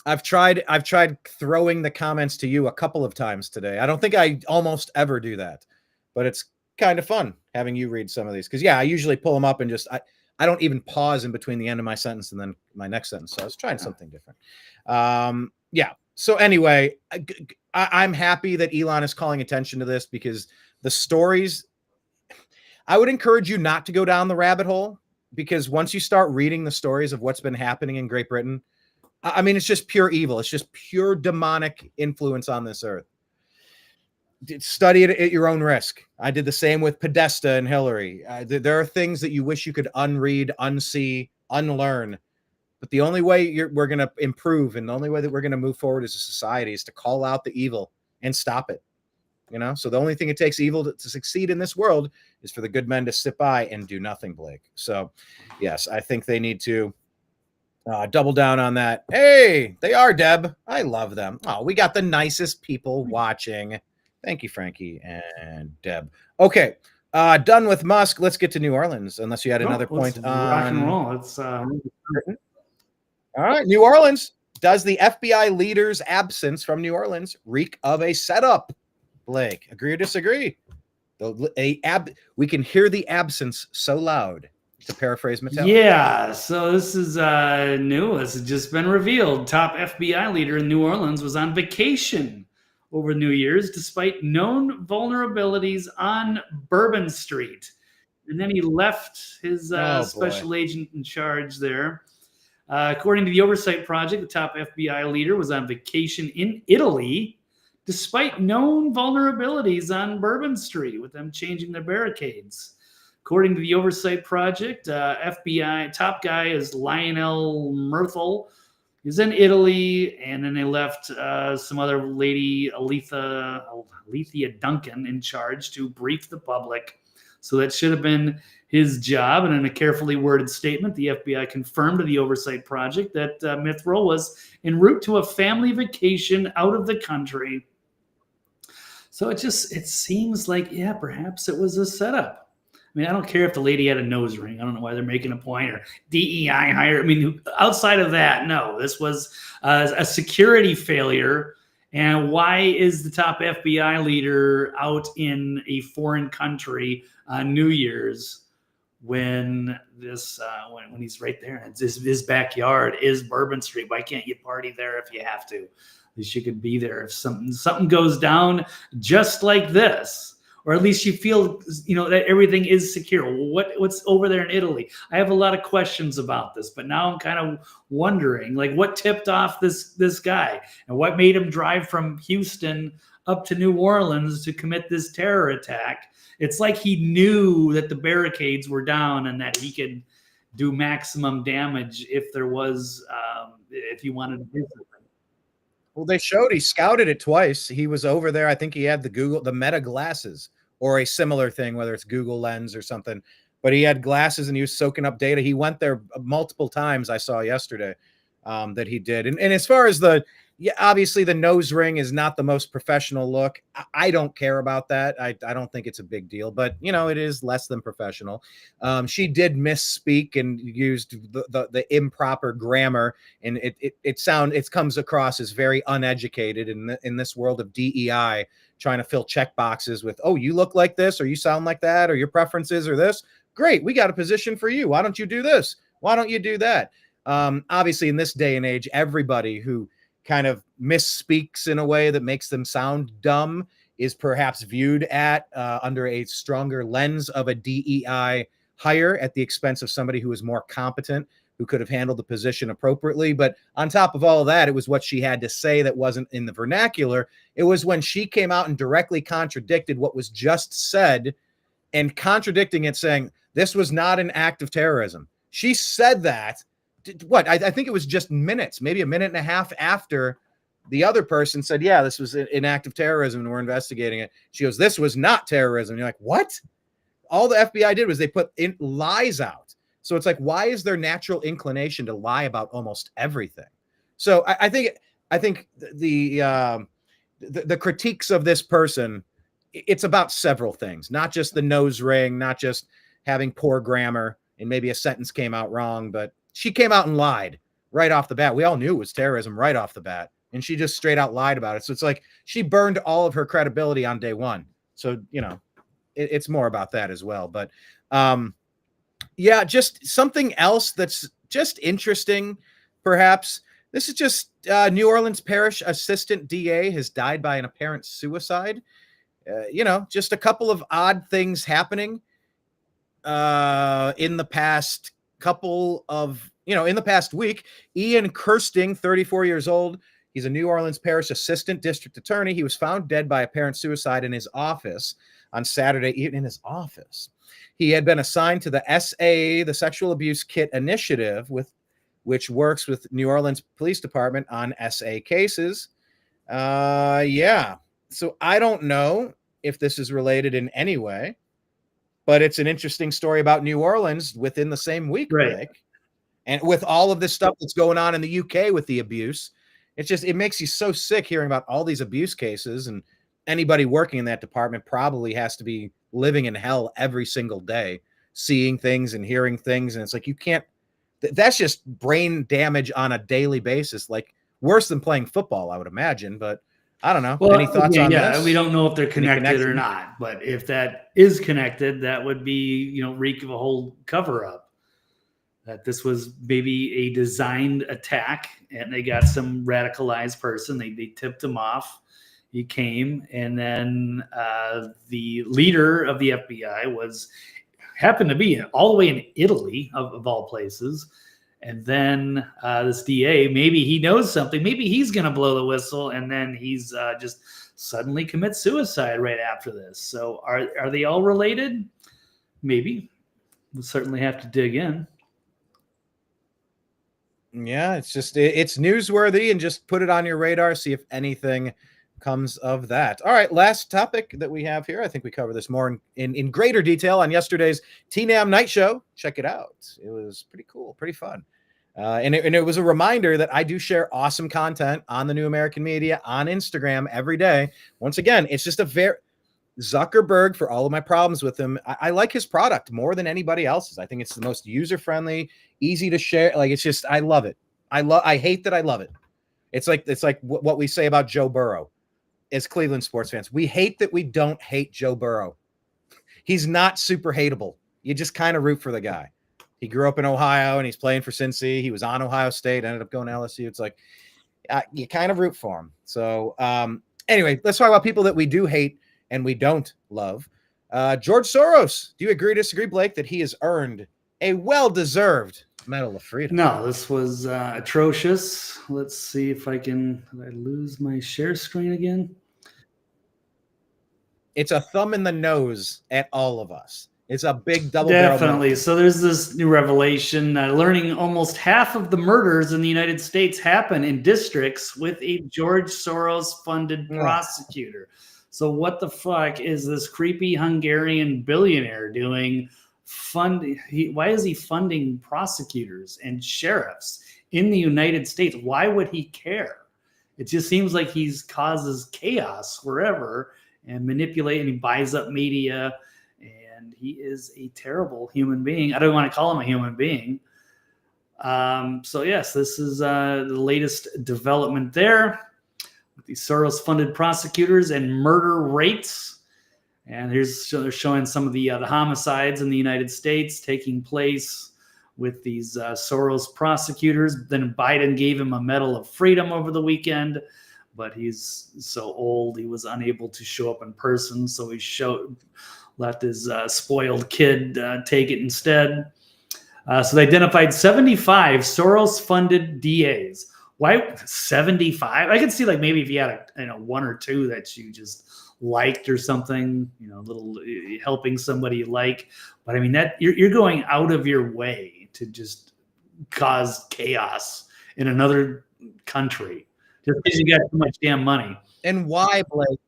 I've tried throwing the comments to you a couple of times today. I don't think I almost ever do that, but it's kind of fun having you read some of these. Cause I usually pull them up and just, I don't even pause in between the end of my sentence and then my next sentence. So I was trying something different. So anyway, I'm happy that Elon is calling attention to this because the stories, I would encourage you not to go down the rabbit hole, because once you start reading the stories of what's been happening in Great Britain, I mean, it's just pure evil. It's just pure demonic influence on this earth. Study it at your own risk. I did the same with Podesta and Hillary. There are things that you wish you could unread, unsee, unlearn. But the only way we're going to improve and the only way that we're going to move forward as a society is to call out the evil and stop it. So the only thing it takes evil to succeed in this world is for the good men to sit by and do nothing, Blake. So, yes, I think they need to double down on that. Hey, they are, Deb. I love them. Oh, we got the nicest people watching. Thank you, Frankie and Deb. Okay, done with Musk. Let's get to New Orleans, unless you had another point on rock and roll. It's all right, New Orleans. Does the FBI leader's absence from New Orleans reek of a setup? Blake, agree or disagree? We can hear the absence so loud. To paraphrase Mattel. Yeah, so this is new. This has just been revealed. Top FBI leader in New Orleans was on vacation over New Year's despite known vulnerabilities on Bourbon Street. And then he left his special agent in charge there. According to the Oversight Project, the top FBI leader was on vacation in Italy despite known vulnerabilities on Bourbon Street with them changing their barricades. According to the Oversight Project, FBI top guy is Lionel Myrtle. He's in Italy, and then they left some other lady, Alethea Duncan, in charge to brief the public. So that should have been his job. And in a carefully worded statement, the FBI confirmed to the Oversight Project that Myrtle was en route to a family vacation out of the country. So it seems like, perhaps it was a setup. I mean, I don't care if the lady had a nose ring. I don't know why they're making a point, or DEI hire. I mean, outside of that, no, this was a security failure. And why is the top FBI leader out in a foreign country on New Year's when when he's right there? It's his backyard is Bourbon Street. Why can't you party there if you have to? At least you could be there if something goes down just like this. Or at least you feel, that everything is secure. What's over there in Italy? I have a lot of questions about this, but now I'm kind of wondering, like, what tipped off this guy, and what made him drive from Houston up to New Orleans to commit this terror attack? It's like he knew that the barricades were down and that he could do maximum damage if there was, if he wanted to do something. Well, they showed he scouted it twice. He was over there. I think he had the Meta glasses or a similar thing, whether it's Google Lens or something. But he had glasses and he was soaking up data. He went there multiple times, I saw yesterday. that he did. And as far as obviously the nose ring is not the most professional look. I don't care about that. I don't think it's a big deal, but it is less than professional. She did misspeak and used the improper grammar, and it comes across as very uneducated in this world of DEI, trying to fill check boxes with, oh, you look like this, or you sound like that, or your preferences are this. Great, we got a position for you. Why don't you do this? Why don't you do that? Obviously, in this day and age, everybody who kind of misspeaks in a way that makes them sound dumb is perhaps viewed under a stronger lens of a DEI hire at the expense of somebody who is more competent, who could have handled the position appropriately. But on top of all of that, it was what she had to say that wasn't in the vernacular. It was when she came out and directly contradicted what was just said, and contradicting it, saying this was not an act of terrorism. She said that. I think it was just minutes, maybe a minute and a half after the other person said, yeah, this was an act of terrorism and we're investigating it. She goes, this was not terrorism. And you're like, what? All the FBI did was they put lies out. So it's like, why is their natural inclination to lie about almost everything? So I think the critiques of this person, it's about several things, not just the nose ring, not just having poor grammar and maybe a sentence came out wrong, but she came out and lied right off the bat. We all knew it was terrorism right off the bat, and she just straight out lied about it. So it's like she burned all of her credibility on day one. So, it's more about that as well. But yeah, just something else that's just interesting, perhaps. This is just New Orleans Parish Assistant DA has died by an apparent suicide. Just a couple of odd things happening in the past in the past week. Ian Kirsting, 34 years old. He's a New Orleans Parish Assistant District Attorney. He was found dead by apparent suicide in his office on Saturday evening. In his office, he had been assigned to the SA, the Sexual Abuse Kit Initiative, which works with New Orleans Police Department on SA cases. Yeah. So I don't know if this is related in any way, but it's an interesting story about New Orleans within the same week, right? Blake. And with all of this stuff that's going on in the UK with the abuse, it makes you so sick hearing about all these abuse cases, and anybody working in that department probably has to be living in hell every single day, seeing things and hearing things. And it's like, you can't, that's just brain damage on a daily basis, like worse than playing football, I would imagine. But I don't know. Any thoughts on this? We don't know if they're connected or not, but if that is connected, that would be, reek of a whole cover up. That this was maybe a designed attack, and they got some radicalized person. They tipped him off. He came, and then the leader of the FBI happened to be all the way in Italy, of all places. And then this DA, maybe he knows something. Maybe he's going to blow the whistle, and then he's just suddenly commits suicide right after this. So are they all related? Maybe. We'll certainly have to dig in. Yeah, it's newsworthy, and just put it on your radar, see if anything comes of that. All right, last topic that we have here. I think we cover this more in greater detail on yesterday's TNAM Night Show. Check it out. It was pretty cool, pretty fun. And it was a reminder that I do share awesome content on the New American Media on Instagram every day. Once again, it's just Zuckerberg, for all of my problems with him, I like his product more than anybody else's. I think it's the most user-friendly, easy to share. Like, it's just, I love it. I hate that I love it. It's like what we say about Joe Burrow as Cleveland sports fans. We hate that we don't hate Joe Burrow. He's not super hateable. You just kind of root for the guy. He grew up in Ohio and he's playing for Cincy. He was on Ohio State, ended up going to LSU. It's like, you kind of root for him. So anyway, let's talk about people that we do hate and we don't love. George Soros. Do you agree or disagree, Blake, that he has earned a well-deserved Medal of Freedom? No, this was atrocious. Let's see if did I lose my share screen again? It's a thumb in the nose at all of us. It's a big double. Definitely. So there's this new revelation, learning almost half of the murders in the United States happen in districts with a George Soros funded prosecutor. So what the fuck is this creepy Hungarian billionaire doing? Why is he funding prosecutors and sheriffs in the United States. Why would he care? It just seems like he causes chaos wherever and manipulate, and he buys up media, and he is a terrible human being. I don't want to call him a human being. So yes, this is the latest development there with the Soros-funded prosecutors and murder rates. And they're showing some of the homicides in the United States taking place with these Soros prosecutors. Then Biden gave him a Medal of Freedom over the weekend, but he's so old he was unable to show up in person, so he let his spoiled kid take it instead. So they identified 75 Soros-funded DAs. Why 75? I could see like maybe if you had one or two that you just liked or something, a little helping somebody you like. But I mean that you're going out of your way to just cause chaos in another country just because you got too much damn money. And why, Blake?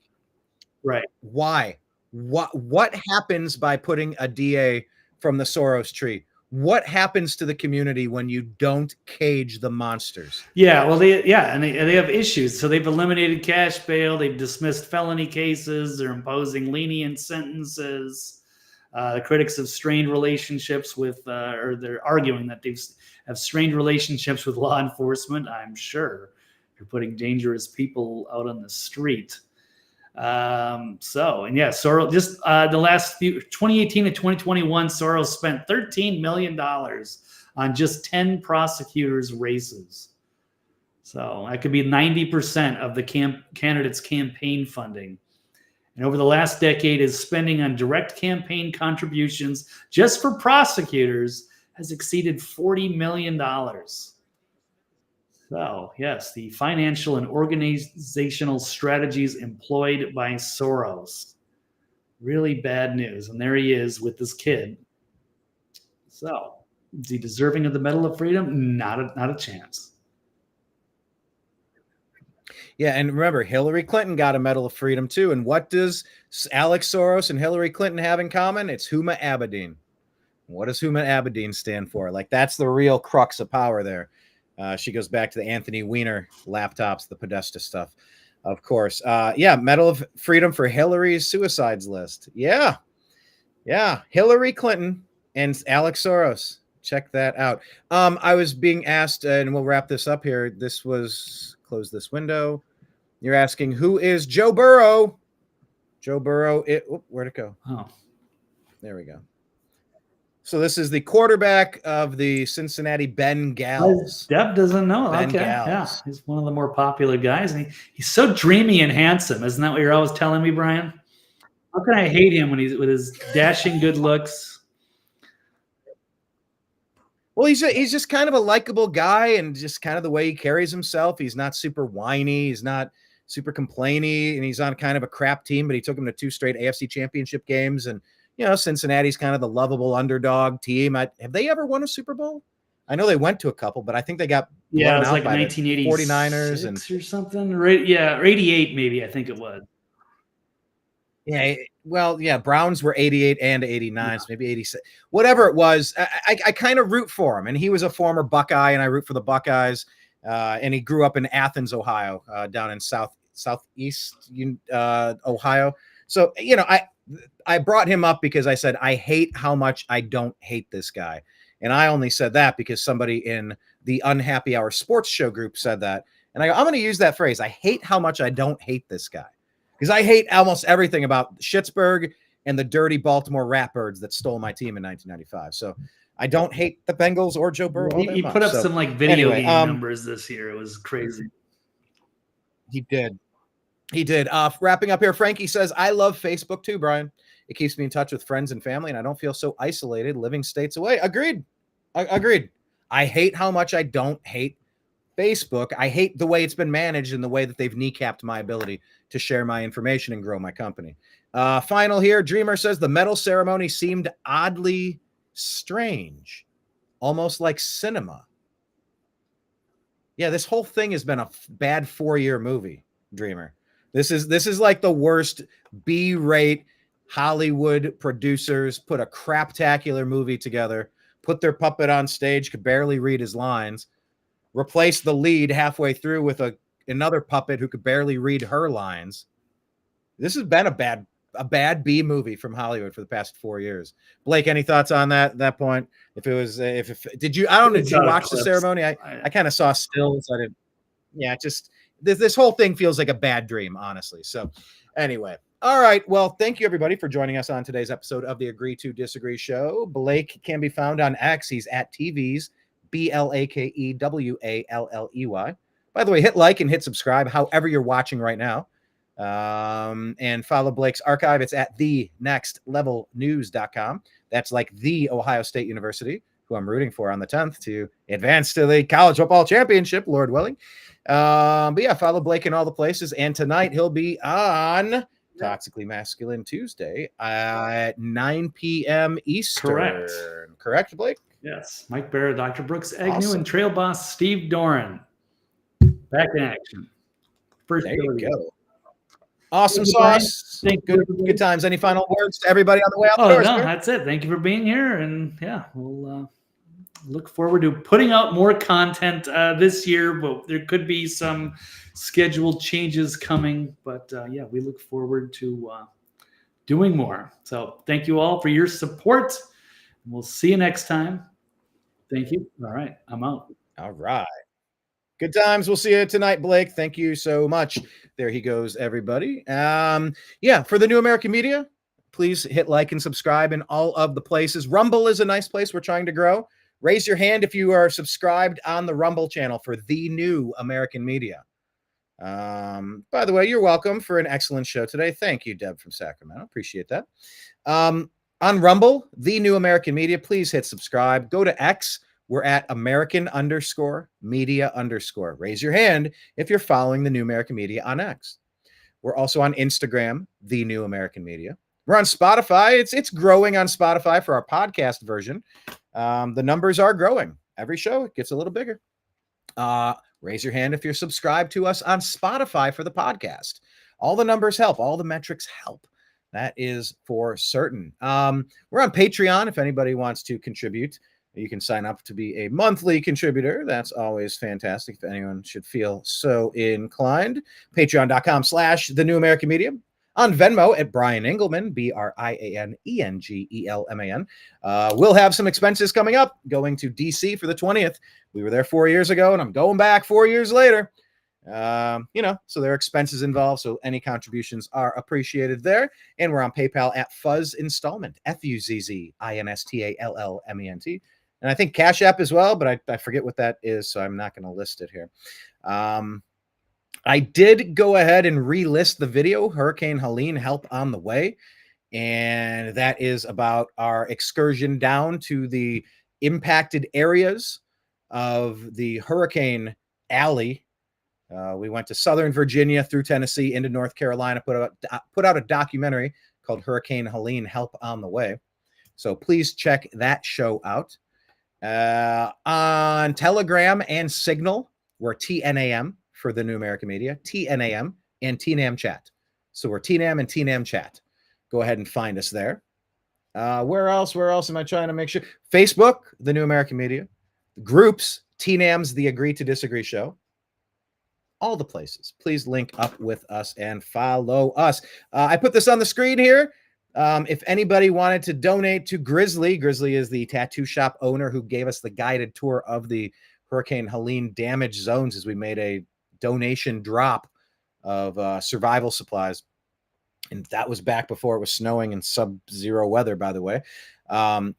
Right. Why? What happens by putting a DA from the Soros tree? What happens to the community when you don't cage the monsters? Yeah, well, they have issues. So they've eliminated cash bail. They've dismissed felony cases. They're imposing lenient sentences. The critics have strained relationships with, or they're arguing that they have strained relationships with law enforcement. I'm sure you're putting dangerous people out on the street. Soros just the last 2018 to 2021, Soros spent $13 million on just 10 prosecutors' races. So that could be 90% of the candidates' campaign funding. And over the last decade, his spending on direct campaign contributions just for prosecutors has exceeded $40 million. So, yes, the financial and organizational strategies employed by Soros. Really bad news. And there he is with this kid. So, is he deserving of the Medal of Freedom? Not a chance. Yeah, and remember, Hillary Clinton got a Medal of Freedom too. And what does Alex Soros and Hillary Clinton have in common? It's Huma Abedin. What does Huma Abedin stand for? Like, that's the real crux of power there. She goes back to the Anthony Weiner laptops, the Podesta stuff, of course. Medal of Freedom for Hillary's suicides list. Yeah. Hillary Clinton and Alex Soros. Check that out. I was being asked, and we'll wrap this up here. Close this window. You're asking, who is Joe Burrow? Joe Burrow. Where'd it go? Oh, there we go. So this is the quarterback of the Cincinnati Bengals. Deb doesn't know. Bengals. Okay, yeah, he's one of the more popular guys, and he's so dreamy and handsome. Isn't that what you're always telling me, Brian? How can I hate him when he's with his dashing good looks? Well, he's just kind of a likable guy, and just kind of the way he carries himself. He's not super whiny. He's not super complainy, and he's on kind of a crap team, but he took him to 2 straight AFC championship games. And, Cincinnati's kind of the lovable underdog team. Have they ever won a Super Bowl? I know they went to a couple, but I think they got blown it was out like by 1986 the 49ers or something. Right? Yeah, or 88 maybe, I think it was. Yeah, well, yeah, Browns were 88 and 89, so maybe 86. Whatever it was, I kind of root for him. And he was a former Buckeye, and I root for the Buckeyes. And he grew up in Athens, Ohio, down in southeast Ohio. So, I brought him up because I said, I hate how much I don't hate this guy. And I only said that because somebody in the Unhappy Hour Sports Show group said that. And I go, I'm going to use that phrase. I hate how much I don't hate this guy. Because I hate almost everything about Schittsburg and the dirty Baltimore Ratbirds that stole my team in 1995. So I don't hate the Bengals or Joe Burrow. He put up some video game numbers this year. It was crazy. He did. Wrapping up here, Frankie says, I love Facebook too, Brian. It keeps me in touch with friends and family, and I don't feel so isolated living states away. Agreed. I hate how much I don't hate Facebook. I hate the way it's been managed and the way that they've kneecapped my ability to share my information and grow my company. Final here, Dreamer says the medal ceremony seemed oddly strange, almost like cinema. Yeah, this whole thing has been a bad 4-year movie, Dreamer. This is like the worst B-rate Hollywood producers put a craptacular movie together, put their puppet on stage, could barely read his lines, replace the lead halfway through with another puppet who could barely read her lines. This has been a bad B movie from Hollywood for the past 4 years. Blake, any thoughts on that point? If it was, did you watch the ceremony? I kind of saw stills. I didn't. Yeah, just this whole thing feels like a bad dream, honestly. So, anyway, all right. Well, thank you everybody for joining us on today's episode of the Agree to Disagree show. Blake can be found on X. He's at TVs BlakeWalley. By the way, hit like and hit subscribe, however you're watching right now. And follow Blake's archive. It's at thenextlevelnews.com. That's like the Ohio State University, who I'm rooting for on the 10th to advance to the college football championship, Lord willing. But yeah, follow Blake in all the places. And tonight he'll be on Toxically Masculine Tuesday at 9 p.m. Eastern. Correct, Blake? Yes. Mike Barrett, Dr. Brooks Agnew, Awesome. and trail boss Steve Doran. Back in action. First There you video. go. Awesome Thank you, Brian. sauce. Thank you, Good times. Any final words to everybody on the way out the Oh, door? no, sir? that's it. Thank you for being here. And yeah, we'll look forward to putting out more content this year, but there could be some scheduled changes coming. But yeah, we look forward to doing more. So thank you all for your support. We'll see you next time. Thank you. All right, I'm out. All right. Good times. We'll see you tonight, Blake. Thank you so much. There he goes, everybody. Yeah, for the New American Media, please hit like and subscribe in all of the places. Rumble is a nice place we're trying to grow. Raise your hand if you are subscribed on the Rumble channel for the New American Media. By the way, you're welcome for an excellent show today. Thank you, Deb from Sacramento. Appreciate that. On Rumble, the New American Media, please hit subscribe. Go to X. We're at American_media_. Raise your hand if you're following the New American Media on X. We're also on Instagram, the New American Media. We're on Spotify. It's growing on Spotify for our podcast version. The numbers are growing. Every show it gets a little bigger. Raise your hand if you're subscribed to us on Spotify for the podcast. All the numbers help. All the metrics help. That is for certain. We're on Patreon if anybody wants to contribute. You can sign up to be a monthly contributor. That's always fantastic if anyone should feel so inclined. Patreon.com/The New American Media. On Venmo at Brian Engelman, BrianEngelman. We'll have some expenses coming up, going to DC for the 20th. We were there 4 years ago, and I'm going back 4 years later. So there are expenses involved, so any contributions are appreciated there. And we're on PayPal at Fuzz Installment, FUZZINSTALLMENT. And I think Cash App as well, but I forget what that is, so I'm not going to list it here. I did go ahead and relist the video, Hurricane Helene, Help on the Way. And that is about our excursion down to the impacted areas of the Hurricane Alley. We went to Southern Virginia through Tennessee into North Carolina, put out a documentary called Hurricane Helene, Help on the Way. So please check that show out. On Telegram and Signal, we're TNAM for the New American Media, TNAM and TNAM Chat. So we're TNAM and TNAM Chat. Go ahead and find us there. Where else am I trying to make sure? Facebook, the New American Media. Groups, TNAM's The Agree to Disagree Show. All the places. Please link up with us and follow us. I put this on the screen here. If anybody wanted to donate to Grizzly is the tattoo shop owner who gave us the guided tour of the Hurricane Helene damaged zones as we made a donation drop of survival supplies. And that was back before it was snowing and sub-zero weather, by the way.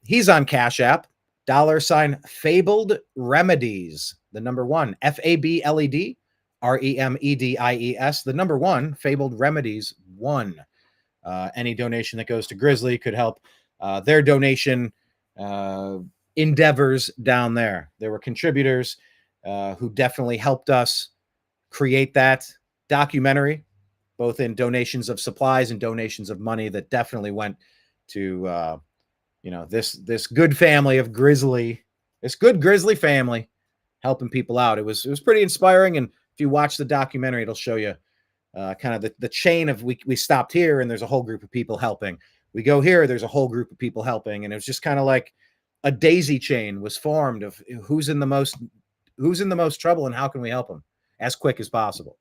He's on Cash App, $Fabled Remedies, the number one, FABLED REMEDIES, the number one, Fabled Remedies 1. Any donation that goes to Grizzly could help their donation endeavors down there. There were contributors who definitely helped us create that documentary, both in donations of supplies and donations of money that definitely went to this good family of Grizzly, this good Grizzly family helping people out. It was pretty inspiring, and if you watch the documentary, it'll show you kind of the chain of we stopped here and there's a whole group of people helping. We go here, there's a whole group of people helping, and it was just kind of like a daisy chain was formed of who's in the most who's in the most trouble and how can we help them as quick as possible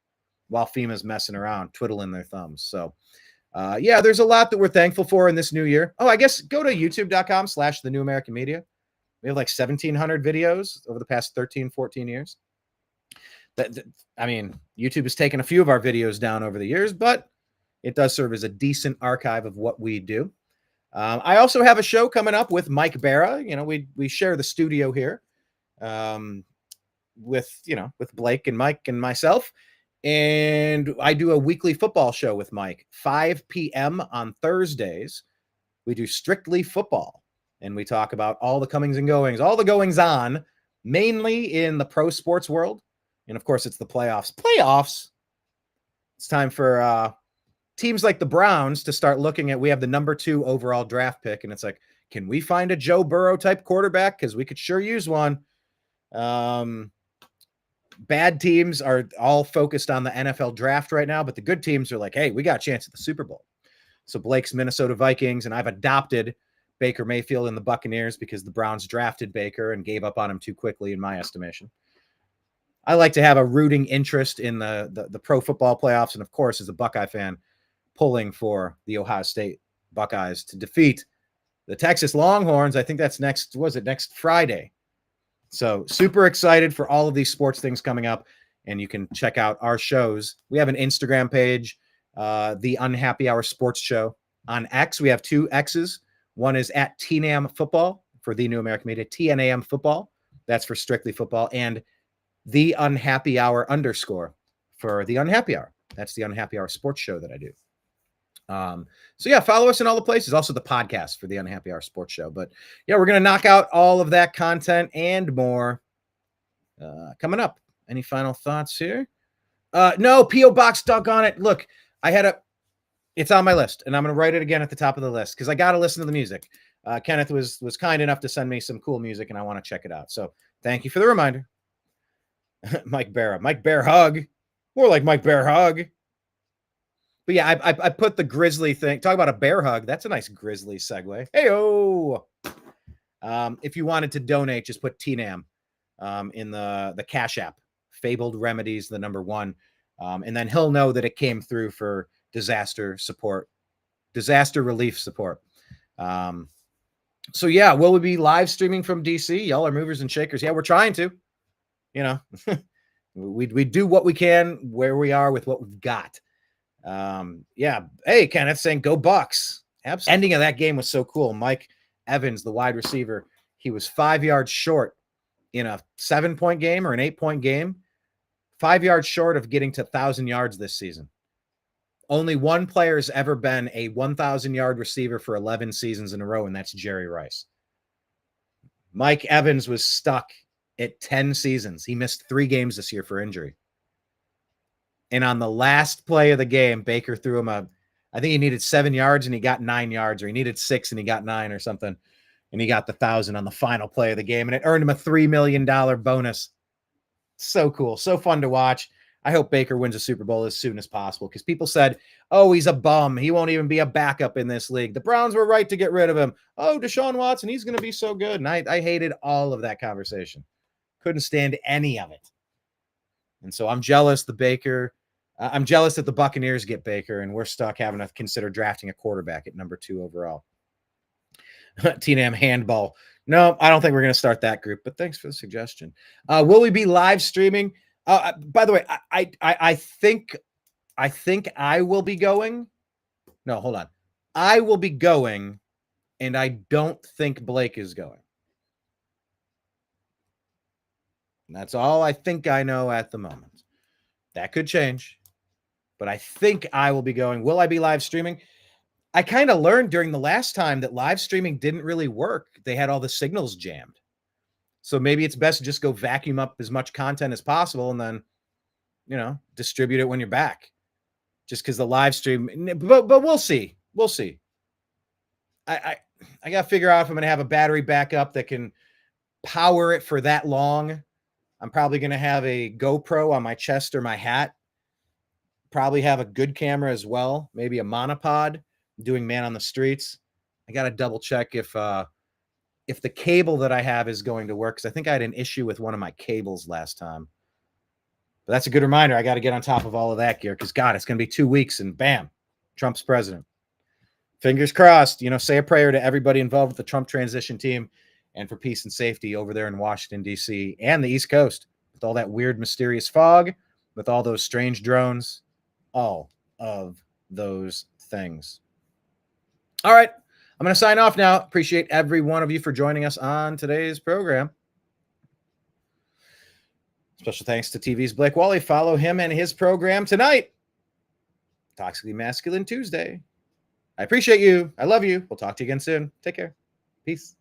while FEMA's messing around, twiddling their thumbs. So, yeah, there's a lot that we're thankful for in this new year. Oh, I guess go to youtube.com/the New American Media. We have like 1,700 videos over the past 13, 14 years. I mean, YouTube has taken a few of our videos down over the years, but it does serve as a decent archive of what we do. I also have a show coming up with Mike Barra. You know, we share the studio here with Blake and Mike and myself. And I do a weekly football show with Mike, 5 p.m. on Thursdays. We do strictly football, and we talk about all the comings and goings, all the goings on, mainly in the pro sports world. And of course, it's the playoffs. It's time for teams like the Browns to start looking at, we have the number 2 overall draft pick. And it's like, can we find a Joe Burrow type quarterback? Because we could sure use one. Bad teams are all focused on the NFL draft right now, but the good teams are like, hey, we got a chance at the Super Bowl. So Blake's Minnesota Vikings, and I've adopted Baker Mayfield and the Buccaneers because the Browns drafted Baker and gave up on him too quickly, in my estimation. I like to have a rooting interest in the pro football playoffs, and of course, as a Buckeye fan, pulling for the Ohio State Buckeyes to defeat the Texas Longhorns. I think that's next Friday. So super excited for all of these sports things coming up, and you can check out our shows. We have an Instagram page, the Unhappy Hour Sports Show. On X, we have 2 X's. One is at TNAM Football for the New American Media, TNAM Football. That's for strictly football. And the Unhappy Hour _ for the Unhappy Hour. That's the Unhappy Hour Sports Show that I do. So yeah, follow us in all the places. Also the podcast for the Unhappy Hour Sports Show. But yeah, we're going to knock out all of that content and more coming up. Any final thoughts here? No, P.O. Box, doggone it. Look, it's on my list, and I'm going to write it again at the top of the list because I got to listen to the music. Kenneth was kind enough to send me some cool music, and I want to check it out. So thank you for the reminder. Mike Bear hug. More like Mike Bear hug. But yeah, I put the grizzly thing. Talk about a bear hug. That's a nice grizzly segue. Hey-oh. If you wanted to donate, just put TNAM in the Cash App. Fabled Remedies, the number 1. And then he'll know that it came through for disaster relief support. So yeah, will we be live streaming from DC? Y'all are movers and shakers. Yeah, we're trying to. You know, we do what we can where we are with what we've got. Yeah. Hey, Kenneth saying go Bucks. Absolutely. Ending of that game was so cool. Mike Evans, the wide receiver, he was 5 yards short in a 7-point game or an 8-point game, 5 yards short of getting to 1,000 yards this season. Only one player has ever been a 1,000-yard receiver for 11 seasons in a row, and that's Jerry Rice. Mike Evans was stuck at 10 seasons. He missed 3 games this year for injury. And on the last play of the game, Baker threw him I think he needed 7 yards and he got 9 yards, or he needed 6 and he got 9 or something. And he got the 1,000 on the final play of the game, and it earned him a $3 million bonus. So cool. So fun to watch. I hope Baker wins a Super Bowl as soon as possible, because people said, oh, he's a bum. He won't even be a backup in this league. The Browns were right to get rid of him. Oh, Deshaun Watson, he's going to be so good. And I hated all of that conversation. Couldn't stand any of it. And so I'm jealous I'm jealous that the Buccaneers get Baker, and we're stuck having to consider drafting a quarterback at number 2 overall. TNAM handball. No, I don't think we're going to start that group, but thanks for the suggestion. Will we be live streaming? By the way, I think I will be going. No, hold on. I will be going, and I don't think Blake is going. And that's all I think I know at the moment. That could change, but I think I will be going. Will I be live streaming? I kind of learned during the last time that live streaming didn't really work. They had all the signals jammed. So maybe it's best to just go vacuum up as much content as possible and then, distribute it when you're back. Just because the live stream, but we'll see. We'll see. I got to figure out if I'm going to have a battery backup that can power it for that long. I'm probably going to have a GoPro on my chest or my hat. Probably have a good camera as well. Maybe a monopod doing man on the streets. I got to double check if if the cable that I have is going to work, because I think I had an issue with one of my cables last time. But that's a good reminder. I got to get on top of all of that gear because, God, it's going to be 2 weeks and bam, Trump's president. Fingers crossed. Say a prayer to everybody involved with the Trump transition team and for peace and safety over there in Washington, D.C. and the East Coast with all that weird, mysterious fog, with all those strange drones, all of those things. All right. I'm going to sign off now. Appreciate every one of you for joining us on today's program. Special thanks to TV's Blake Walley. Follow him and his program tonight. Toxically Masculine Tuesday. I appreciate you. I love you. We'll talk to you again soon. Take care. Peace.